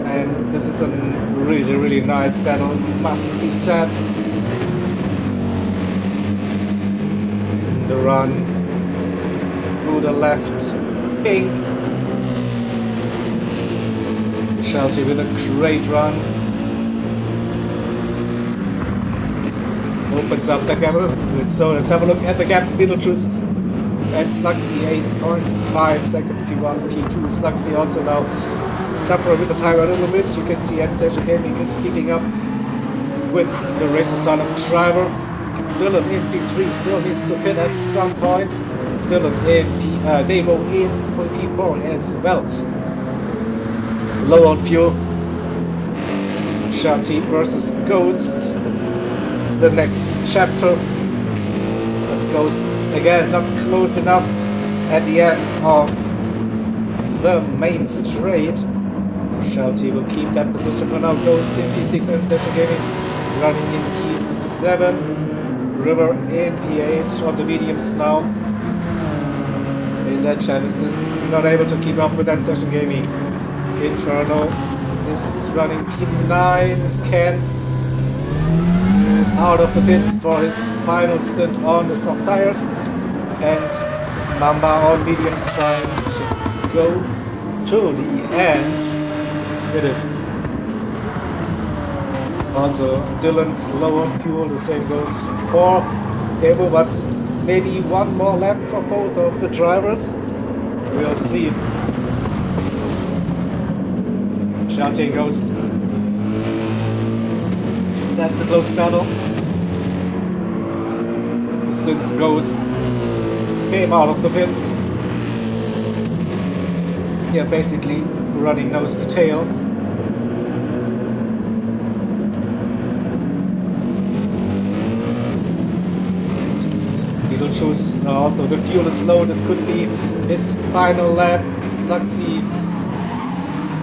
and this is a really, really nice battle, must be said. In the run, to the left, Pink. Shelty with a great run. Opens up the gap. So let's have a look at the gaps. Beetlejuice and Slugsy 8.5 seconds P1, P2. Slugsy also now suffering with the time a little bit. You can see at Station Gaming is keeping up with the Race Asylum driver. Dylan in P3 still needs to pit at some point. Dylan in Davo in P4 as well. Low on fuel. Shelty versus Ghost. The next chapter. But Ghost again not close enough at the end of the main straight. Shelty will keep that position for now. Ghost in P6 and Station Gaming running in P7. River in P8 on the mediums now. In that Genesis not able to keep up with that Station Gaming. Inferno is running P9. Ken out of the pits for his final stint on the soft tires, and Mamba on mediums trying to go to the end. It is. Also, Dylan's low on fuel, the same goes for Davo, but maybe one more lap for both of the drivers. We'll see. Shelty and Ghost. That's a close battle. Since Ghost came out of the pits, yeah, basically running nose to tail. And Beetlejuice, now although the fuel is low, this could be his final lap. Luxy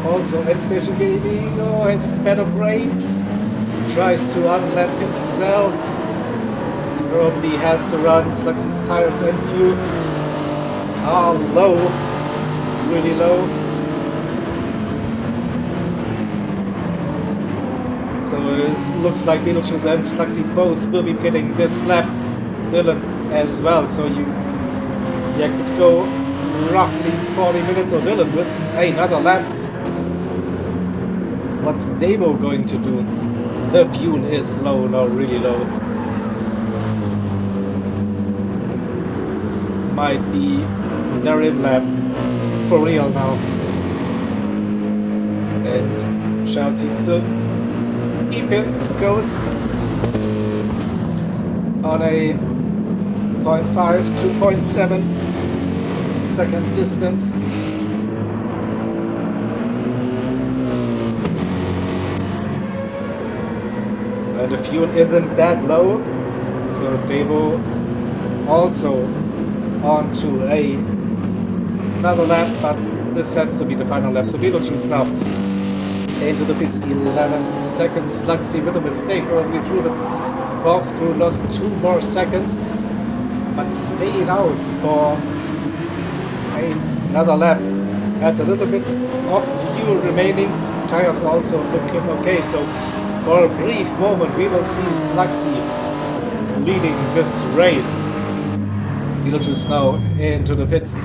also at Station Gaming, has better brakes, tries to unlap himself. Probably has to run. Sluxy's tires and fuel are low, really low. So it looks like Beetlejuice and Sluxy both will be pitting this lap. Dylan as well. So you could go roughly 40 minutes, or Dylan with another lap. What's Davo going to do? The fuel is low now, really low. This might be their in lap for real now. And Shelty still keeping Ghost on a 0.5 to 0.7 second distance. And the fuel isn't that low. So Devo also on to another lap, but this has to be the final lap. So Beetlejuice now into the pits, 11 seconds. Slugsy with a mistake, probably through the corkscrew, lost 2 more seconds, but staying out for another lap. Has a little bit of fuel remaining. Tires also looking okay, so for a brief moment we will see Slugsy leading this race. Beetlejuice now into the pits.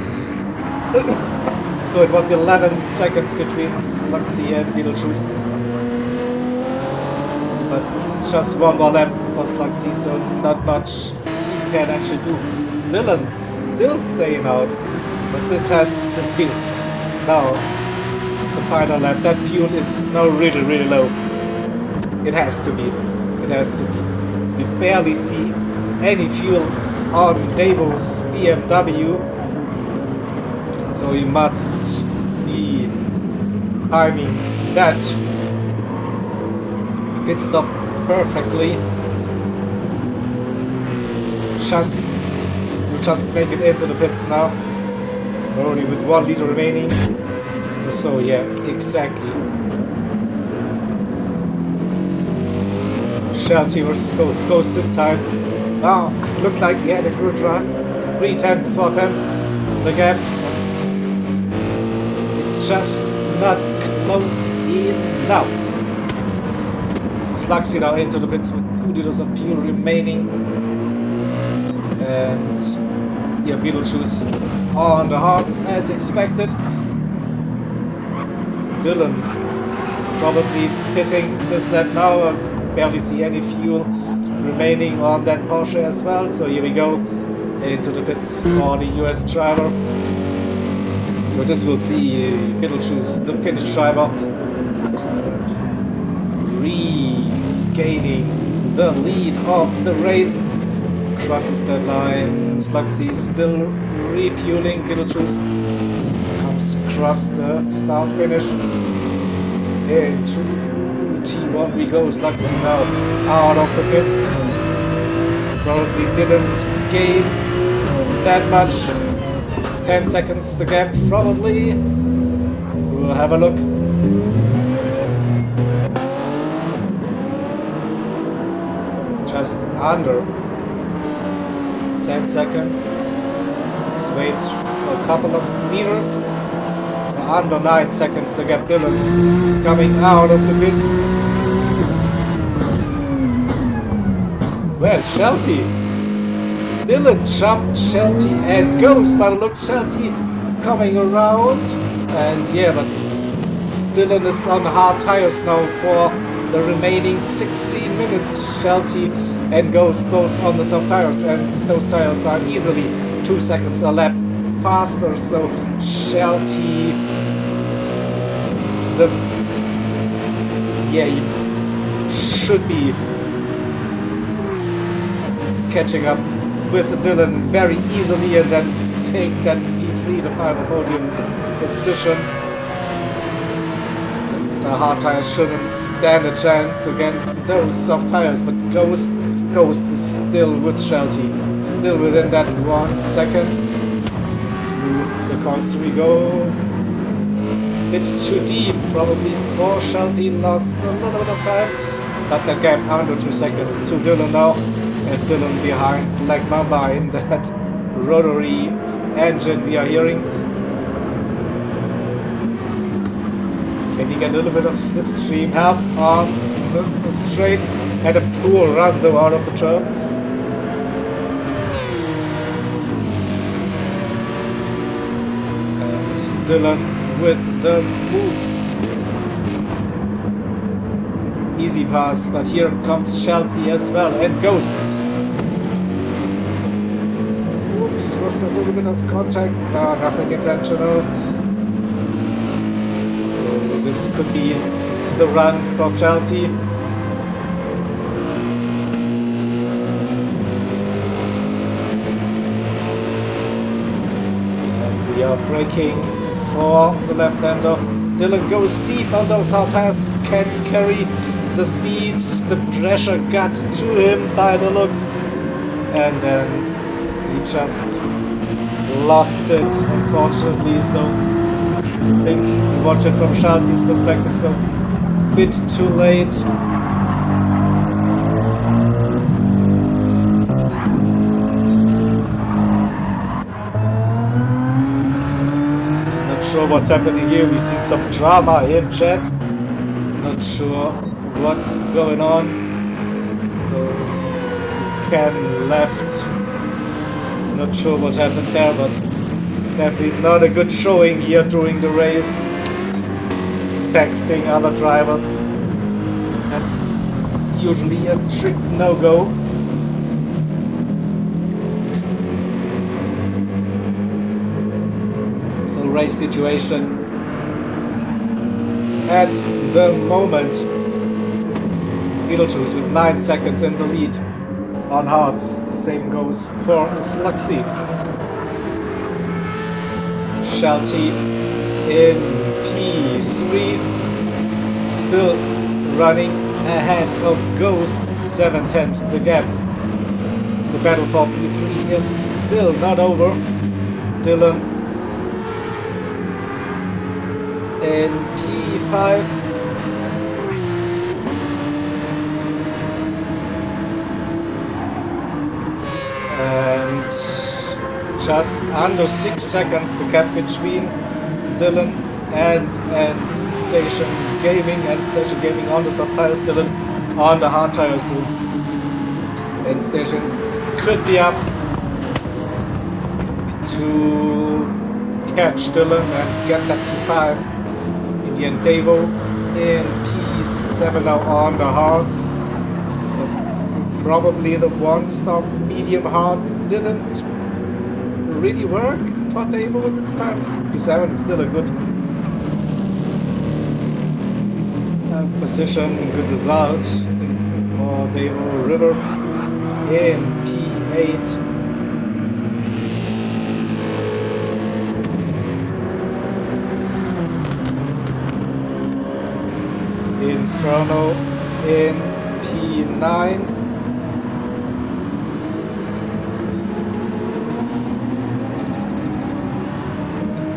So it was 11 seconds between Slugsy and Beetlejuice. But this is just one more lap for Slugsy, so not much he can actually do. Dylan still staying out, but this has to be now the final lap. That fuel is now really low. It has to be. It has to be. We barely see any fuel on Devo's BMW, so he must be timing that pit stop perfectly. Just make it into the pits now. Already with 1 liter remaining. So yeah, exactly. Shelty versus Ghost this time. Oh, looked like he had a good run. 3/10, 4/10. The gap. It's just not close enough. Slugsy now into the pits with 2 liters of fuel remaining. And yeah, Beetlejuice on the hards as expected. Dylan probably pitting this lap now. I barely see any fuel remaining on that Porsche as well. So here we go into the pits for the US driver. So this will see Beetlejuice, the Finnish driver, regaining the lead of the race. Crosses that line. Slugsy still refueling. Beetlejuice comes across the start finish. Into T1 we go. Slugsy now out of the pits. Probably didn't gain that much. 10 seconds the gap probably. We'll have a look. Just under 10 seconds. Let's wait for a couple of meters. Under 9 seconds to get Dylan coming out of the pits. Well, Shelty. Dylan jumped Shelty and goes, but it looks Shelty coming around. And yeah, but Dylan is on hard tires now for the remaining 16 minutes. Shelty and Ghost both on the top tires, and those tires are easily 2 seconds a lap faster. So Shelty, he should be catching up with Dylan very easily and then take that P3, the final podium position. The hard tires shouldn't stand a chance against those soft tires, but Ghost is still with Shelty, still within that 1 second. Through the corners we go. Bit too deep, probably for Shelty, lost a little bit of time, but the gap under 2 seconds to Dylan now, and Dylan behind Black Mamba in that rotary engine we are hearing. Can he get a little bit of slipstream help on the straight? Had a poor run though out of the turn. And Dylan with the move. Easy pass, but here comes Shelty as well, and Ghost. Oops, was a little bit of contact. No, nothing intentional. So this could be the run for Shelty. And we are braking for the left-hander. Dylan goes deep on those hard tires, can't carry the speed, the pressure got to him by the looks. and then he just lost it, unfortunately. So I think we watch it from Shelty's perspective, so a bit too late. Not sure what's happening here. We see some drama in chat. Not sure what's going on. So Ken left. Not sure what happened there, but definitely not a good showing here during the race. Texting other drivers. That's usually a strict no-go. So race situation at the moment. Beetlejuice with 9 seconds in the lead on hards. The same goes for Sluxy. Shelty in P3, still running ahead of Ghost, 7/10 the gap. The battle for P3 is still not over. Dylan in P5. And just under 6 seconds the gap between Dylan and Station Gaming, on the soft tires, Dylan on the hard tires. So and Station could be up to catch Dylan and get that P5. In the end, Davo in P7 now on the hards. So probably the one-stop medium hard didn't really work for Davo at this time. P7 is still a good position, good result. I think for Davo River in P8. Inferno in P9.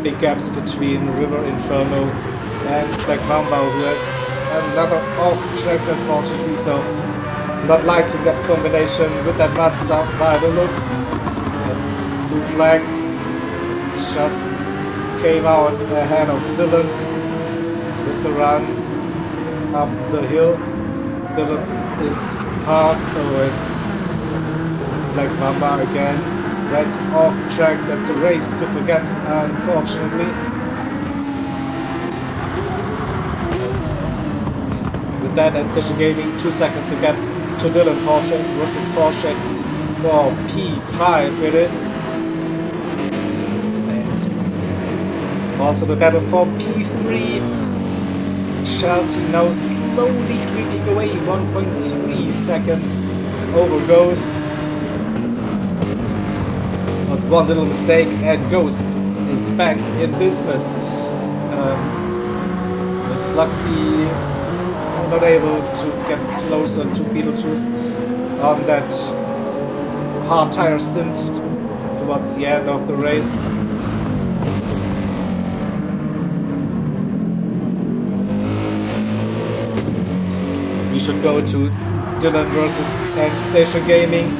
Big gaps between River, Inferno and Black Mamba, who has another off-track unfortunately, so not liking that combination with that Mazda by the looks. And Blue Flags just came out ahead of Dylan with the run up the hill. Dylan is past away. Black Mamba again went off track. That's a race to forget, unfortunately. And with that, and Station Gaming 2 seconds to get to Dylan. Porsche versus Porsche for P5 it is. And also the battle for P3. Shelty now slowly creeping away, 1.3 seconds over Ghost. But one little mistake and Ghost is back in business. Sluxy not able to get closer to Beetlejuice on that hard tire stint towards the end of the race. We should go to Dylan versus and Station Gaming.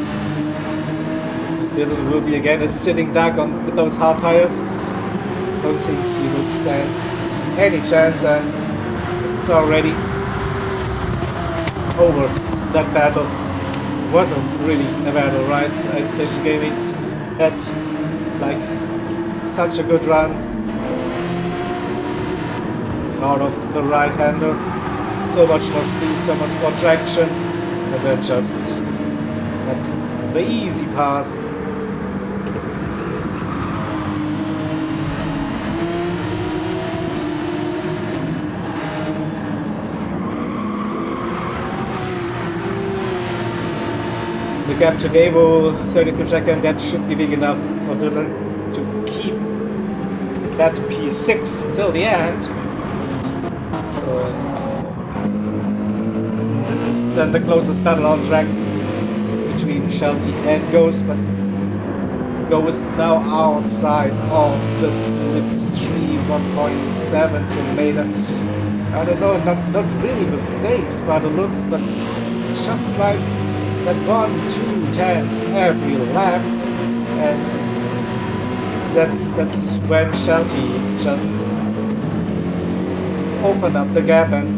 Dylan will be again a sitting duck on with those hard tires. Don't think he will stand any chance, and it's already over. That battle wasn't really a battle, right? And Station Gaming had like such a good run out of the right-hander. So much more speed, so much more traction, and then just at the easy pass. The gap to Davo, 33 seconds, that should be big enough for Dylan to keep that P6 till the end. This is then the closest battle on track between Shelty and Ghost, but Ghost now outside of the slipstream 1.7, so made a, I don't know, not really mistakes by the looks, but just like that 1/2 every lap, and that's when Shelty just opened up the gap and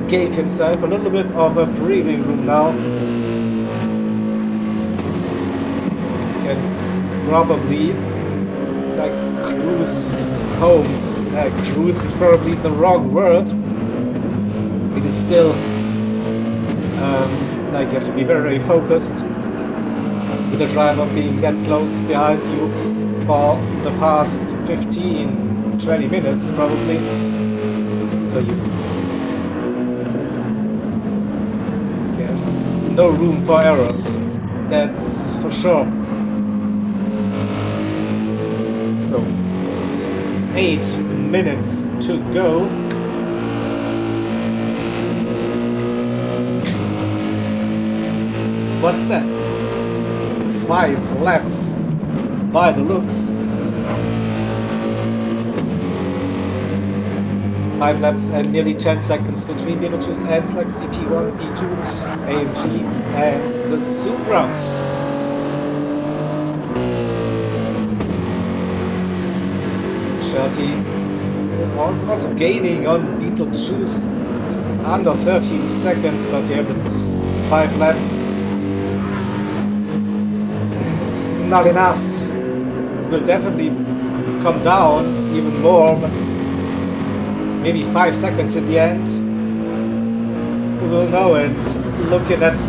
gave himself a little bit of a breathing room now. Can probably like cruise home. Cruise is probably the wrong word. It is still like you have to be very, very focused with the driver being that close behind you for the past 15-20 minutes probably. So there's no room for errors, that's for sure. So 8 minutes to go. What's that? 5 laps by the looks. 5 laps and nearly 10 seconds between Beetlejuice and Slugsy P1, P2, AMG and the Supra. Shelty also gaining on Beetlejuice under 13 seconds, but yeah, with 5 laps it's not enough. Will definitely come down even more, but maybe 5 seconds in the end. We will know. And looking at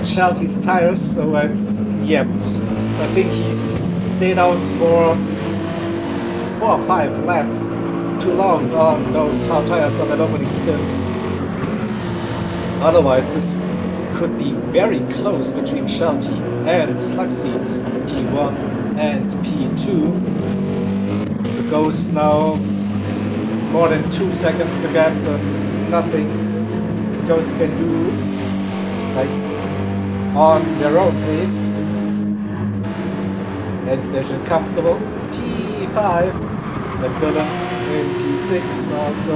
Shelty's tires, so yeah, I think he's stayed out for 4 or 5 laps too long on those hard tires on that opening stint. Otherwise, this could be very close between Shelty and Slugsy P1 and P2. So Ghost now more than 2 seconds to gap, so nothing Ghost can do like on their own pace. End station comfortable. P5 and Dylan in P6 also.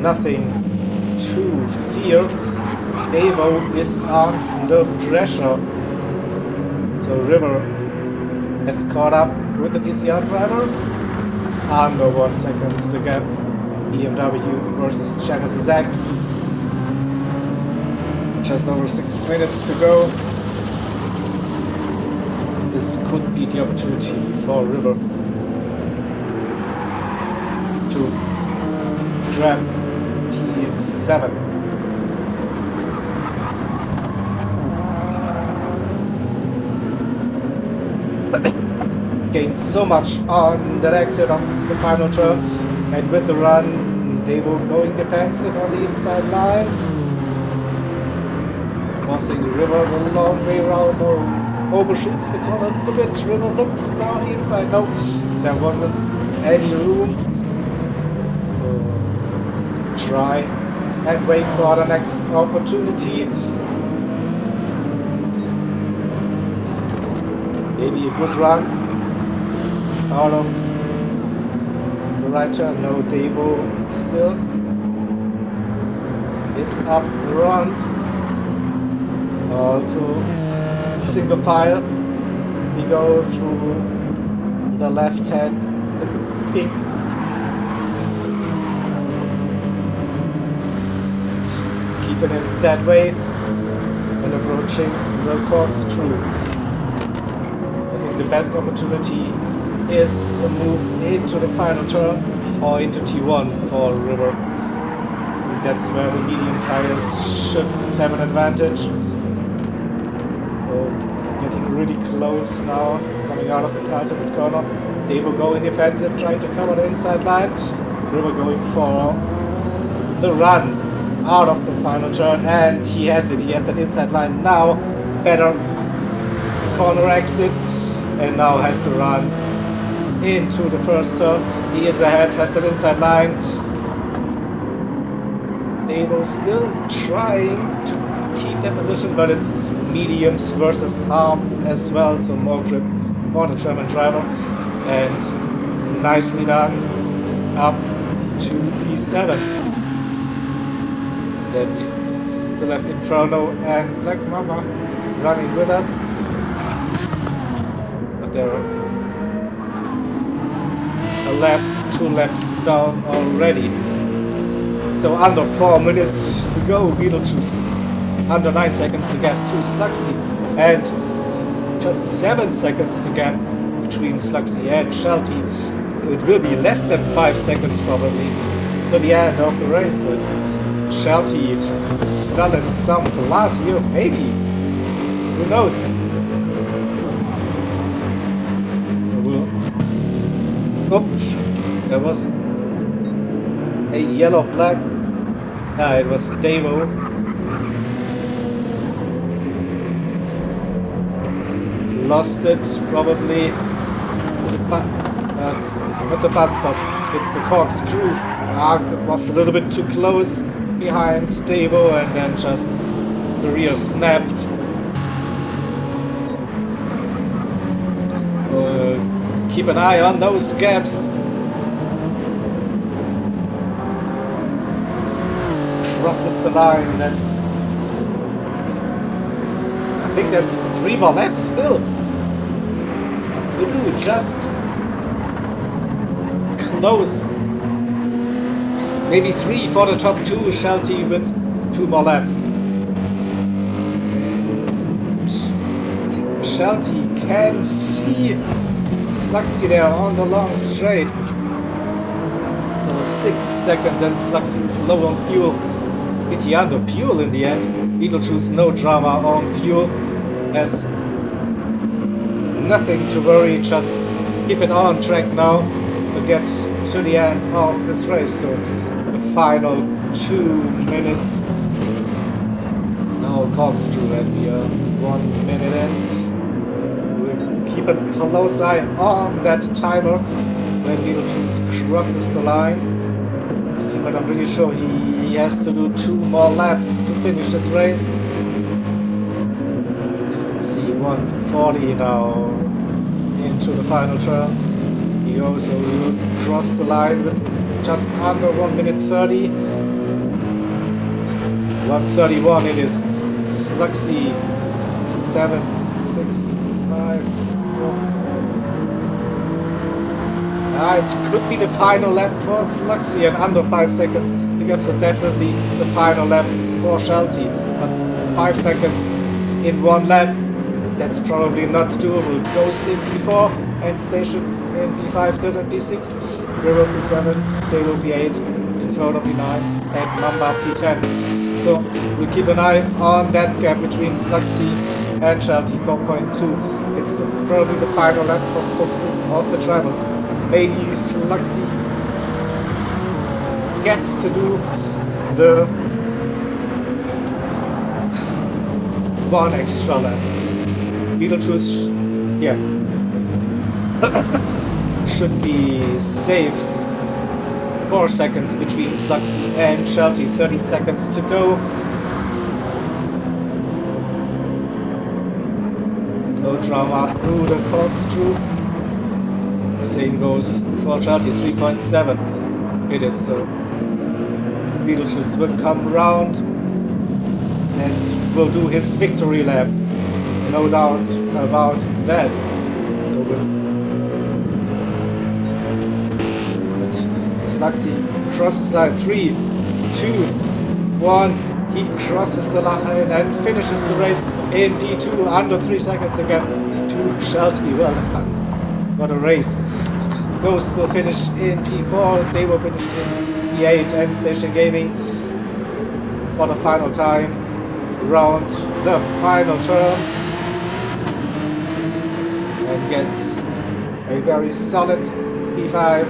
Nothing to fear. Devo is under pressure. So River has caught up with the DCR driver. Under 1 second to gap. BMW versus Genesis X. Just over 6 minutes to go. This could be the opportunity for River to grab P7. Gained so much on that exit of the final turn, and with the run, Devo going defensive on the inside line. Bossing River the long way around, no, overshoots the corner a little bit. River looks down the inside, no, there wasn't any room. Try and wait for the next opportunity. Maybe a good run out of the right turn. No, Devo still is up front. Also single file. We go through the left hand, the pink. Keeping it that way and approaching the corkscrew. I think the best opportunity is a move into the final turn or into T1 for River. I think that's where the medium tires should have an advantage. Getting really close now, coming out of the penultimate corner. Devo going defensive, trying to cover the inside line. River going for the run out of the final turn, and he has it. He has that inside line now. Better corner exit, and now has to run into the first turn. He is ahead, has that inside line. Davo still trying to keep that position, but it's mediums versus halves as well, so more grip for the German driver. And nicely done, up to P7. Then we still have Inferno and Black Mama running with us, but they're a lap, 2 laps down already. So under 4 minutes to go, Beetlejuice under 9 seconds to get to Slugsy, and just 7 seconds to get between Slugsy and Shelty. It will be less than 5 seconds probably to the end of the race. So Shelty is smelling some blood here, maybe. Who knows? Oops, there was a yellow flag. It was Davo. Lost it probably to the not the bus stop. It's the corkscrew. Was a little bit too close behind Davo, and then just the rear snapped. Keep an eye on those gaps. Crossed the line. That's, I think that's 3 more laps still. You do just close. Maybe 3 for the top 2. Shelty with 2 more laps. And I think Shelty can see Slugsy there on the long straight. So 6 seconds, and Slugsy is low on fuel. Pretty under fuel in the end. Beetlejuice, no drama on fuel. Has nothing to worry, just keep it on track now to get to the end of this race. So the final 2 minutes. Now corkscrew, and we are 1 minute in. Keep a close eye on that timer when Beetlejuice crosses the line. See, but I'm pretty sure he has to do 2 more laps to finish this race. See, 140 now into the final turn. He goes, so he will cross the line with just under 1 minute 30. 1:31 it is. Slugsy 7, 6, 5. It could be the final lap for Slugsy, and under 5 seconds. The gaps are definitely the final lap for Shelty. But 5 seconds in 1 lap, that's probably not doable. Ghost in P4 and Station in P5, Dirt in P6, River P7, Davo P8, Inferno P9, and Mamba P10. So we'll keep an eye on that gap between Slugsy and Shelty, 4.2. It's probably the final lap for both of the drivers. Maybe Slugsy gets to do the 1 extra lap. Beetlejuice, yeah, should be safe. 4 seconds between Slugsy and Shelty, 30 seconds to go. No drama through the corkscrew. Same goes for Shelty, 3.7. It is so. Beetlejuice will come round and will do his victory lap. No doubt about that. So with Slugsy crosses line 3, 2, 1. He crosses the line and finishes the race in P2 under 3 seconds again to Shelty. Well done. What a race. Ghost will finish in P4, Davo finished in P8, and Station Gaming for the final time, round the final turn, and gets a very solid P5.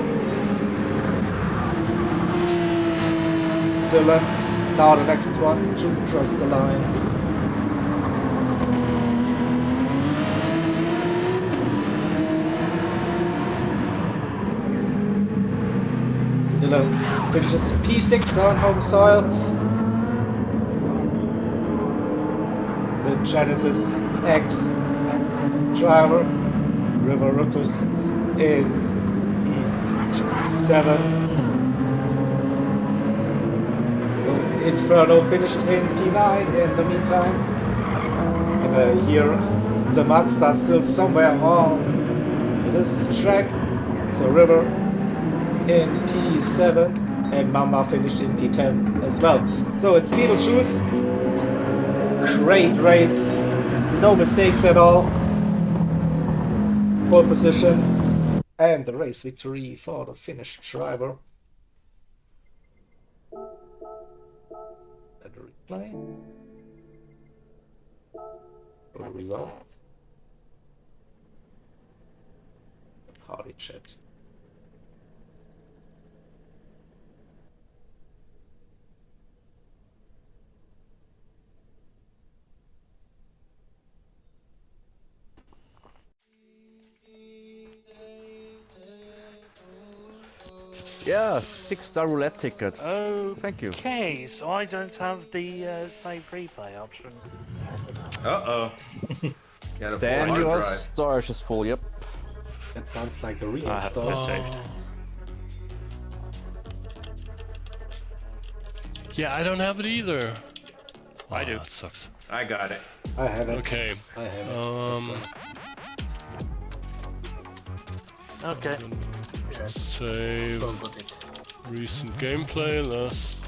Dylan, now the next one to cross the line. Dylan finishes P6 on home soil. the Genesis X driver, River Ruckus in E7. Inferno finished in P9 in the meantime. And here the Mazda still somewhere on this track. So River in P7 and Mamba finished in P10 as well. So it's Beetlejuice. Great race, no mistakes at all. Pole position and the race victory for the Finnish driver. At the replay. For the results. Party chat. Yeah, 6-star roulette ticket. Thank you. Okay, so I don't have the save replay option. Uh-oh. Got a full Then hard your drive. storage is full, yep. That sounds like a I have reinstall. saved. Yeah, I don't have it either. I do. That sucks. I got it. I have it. Okay. I have it. as well. Okay. Save recent gameplay, last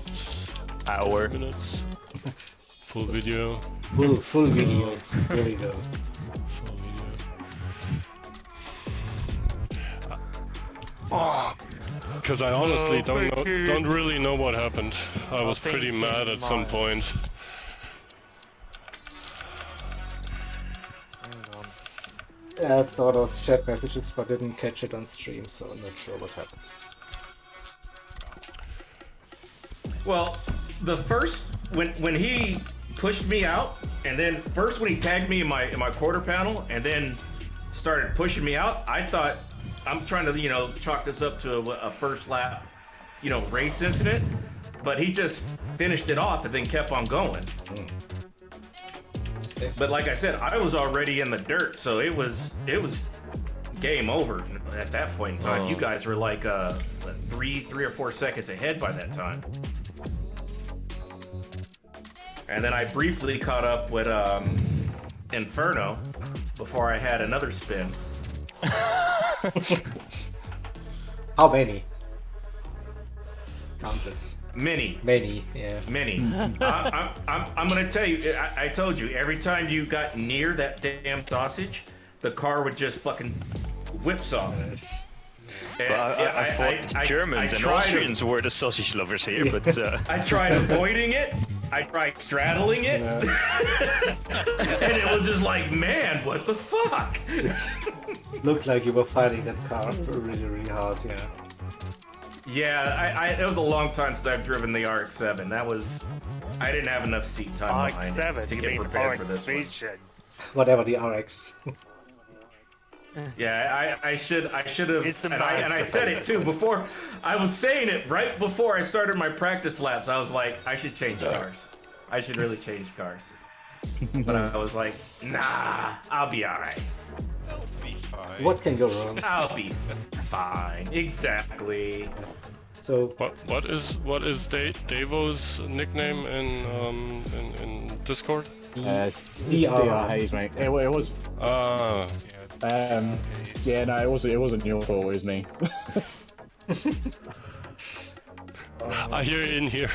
Hour. minutes. Full video. Full video. Here we go. Full video. Because I honestly don't really know what happened. I was pretty mad at some point. Yeah, I saw those chat messages but didn't catch it on stream, so I'm not sure what happened. Well, the first when he pushed me out, and then first when he tagged me in my quarter panel, and then started pushing me out, I thought I'm trying to chalk this up to a first lap race incident, but he just finished it off and then kept on going. But like I said, I was already in the dirt, so it was game over at that point in time. You guys were like 3 or 4 seconds ahead by that time. And then I briefly caught up with Inferno before I had another spin. How many? Kansas. Many, Yeah. many. I'm gonna tell you. I told you every time you got near that damn sausage, the car would just fucking whipsaw. But I thought Germans and Austrians were the sausage lovers here, but I tried avoiding it. I tried straddling it, and it was just like, man, what the fuck? It looked like you were fighting that car really, really hard, yeah. Yeah, it was a long time since I've driven the RX-7. I didn't have enough seat time behind it RX-7, to you get mean prepared for this one. RX-Vision. Whatever the RX. Yeah, I should have, It's the and I said it too before. I was saying it right before I started my practice laps. I was like, I should change cars. I should really change cars. But I was like, nah, I'll be all right. I'll be fine. What can go wrong? I'll be fine. Exactly. So What is Davo's nickname in Discord? DR DR. Hayes, mate. It was. Yeah, no, it wasn't your fault. It was me. I hear it in here.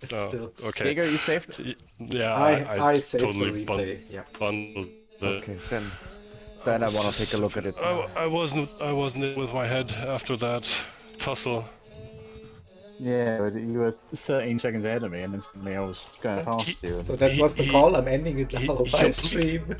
It's Oh, still. okay. Jaeger, you saved? Yeah, I saved totally the replay. Yeah. bundled it. Okay, then I want to take a look at it. I wasn't in with my head after that tussle. Yeah, but you were 13 seconds ahead of me, and instantly I was going past you. So that was the call. I'm ending it now by stream.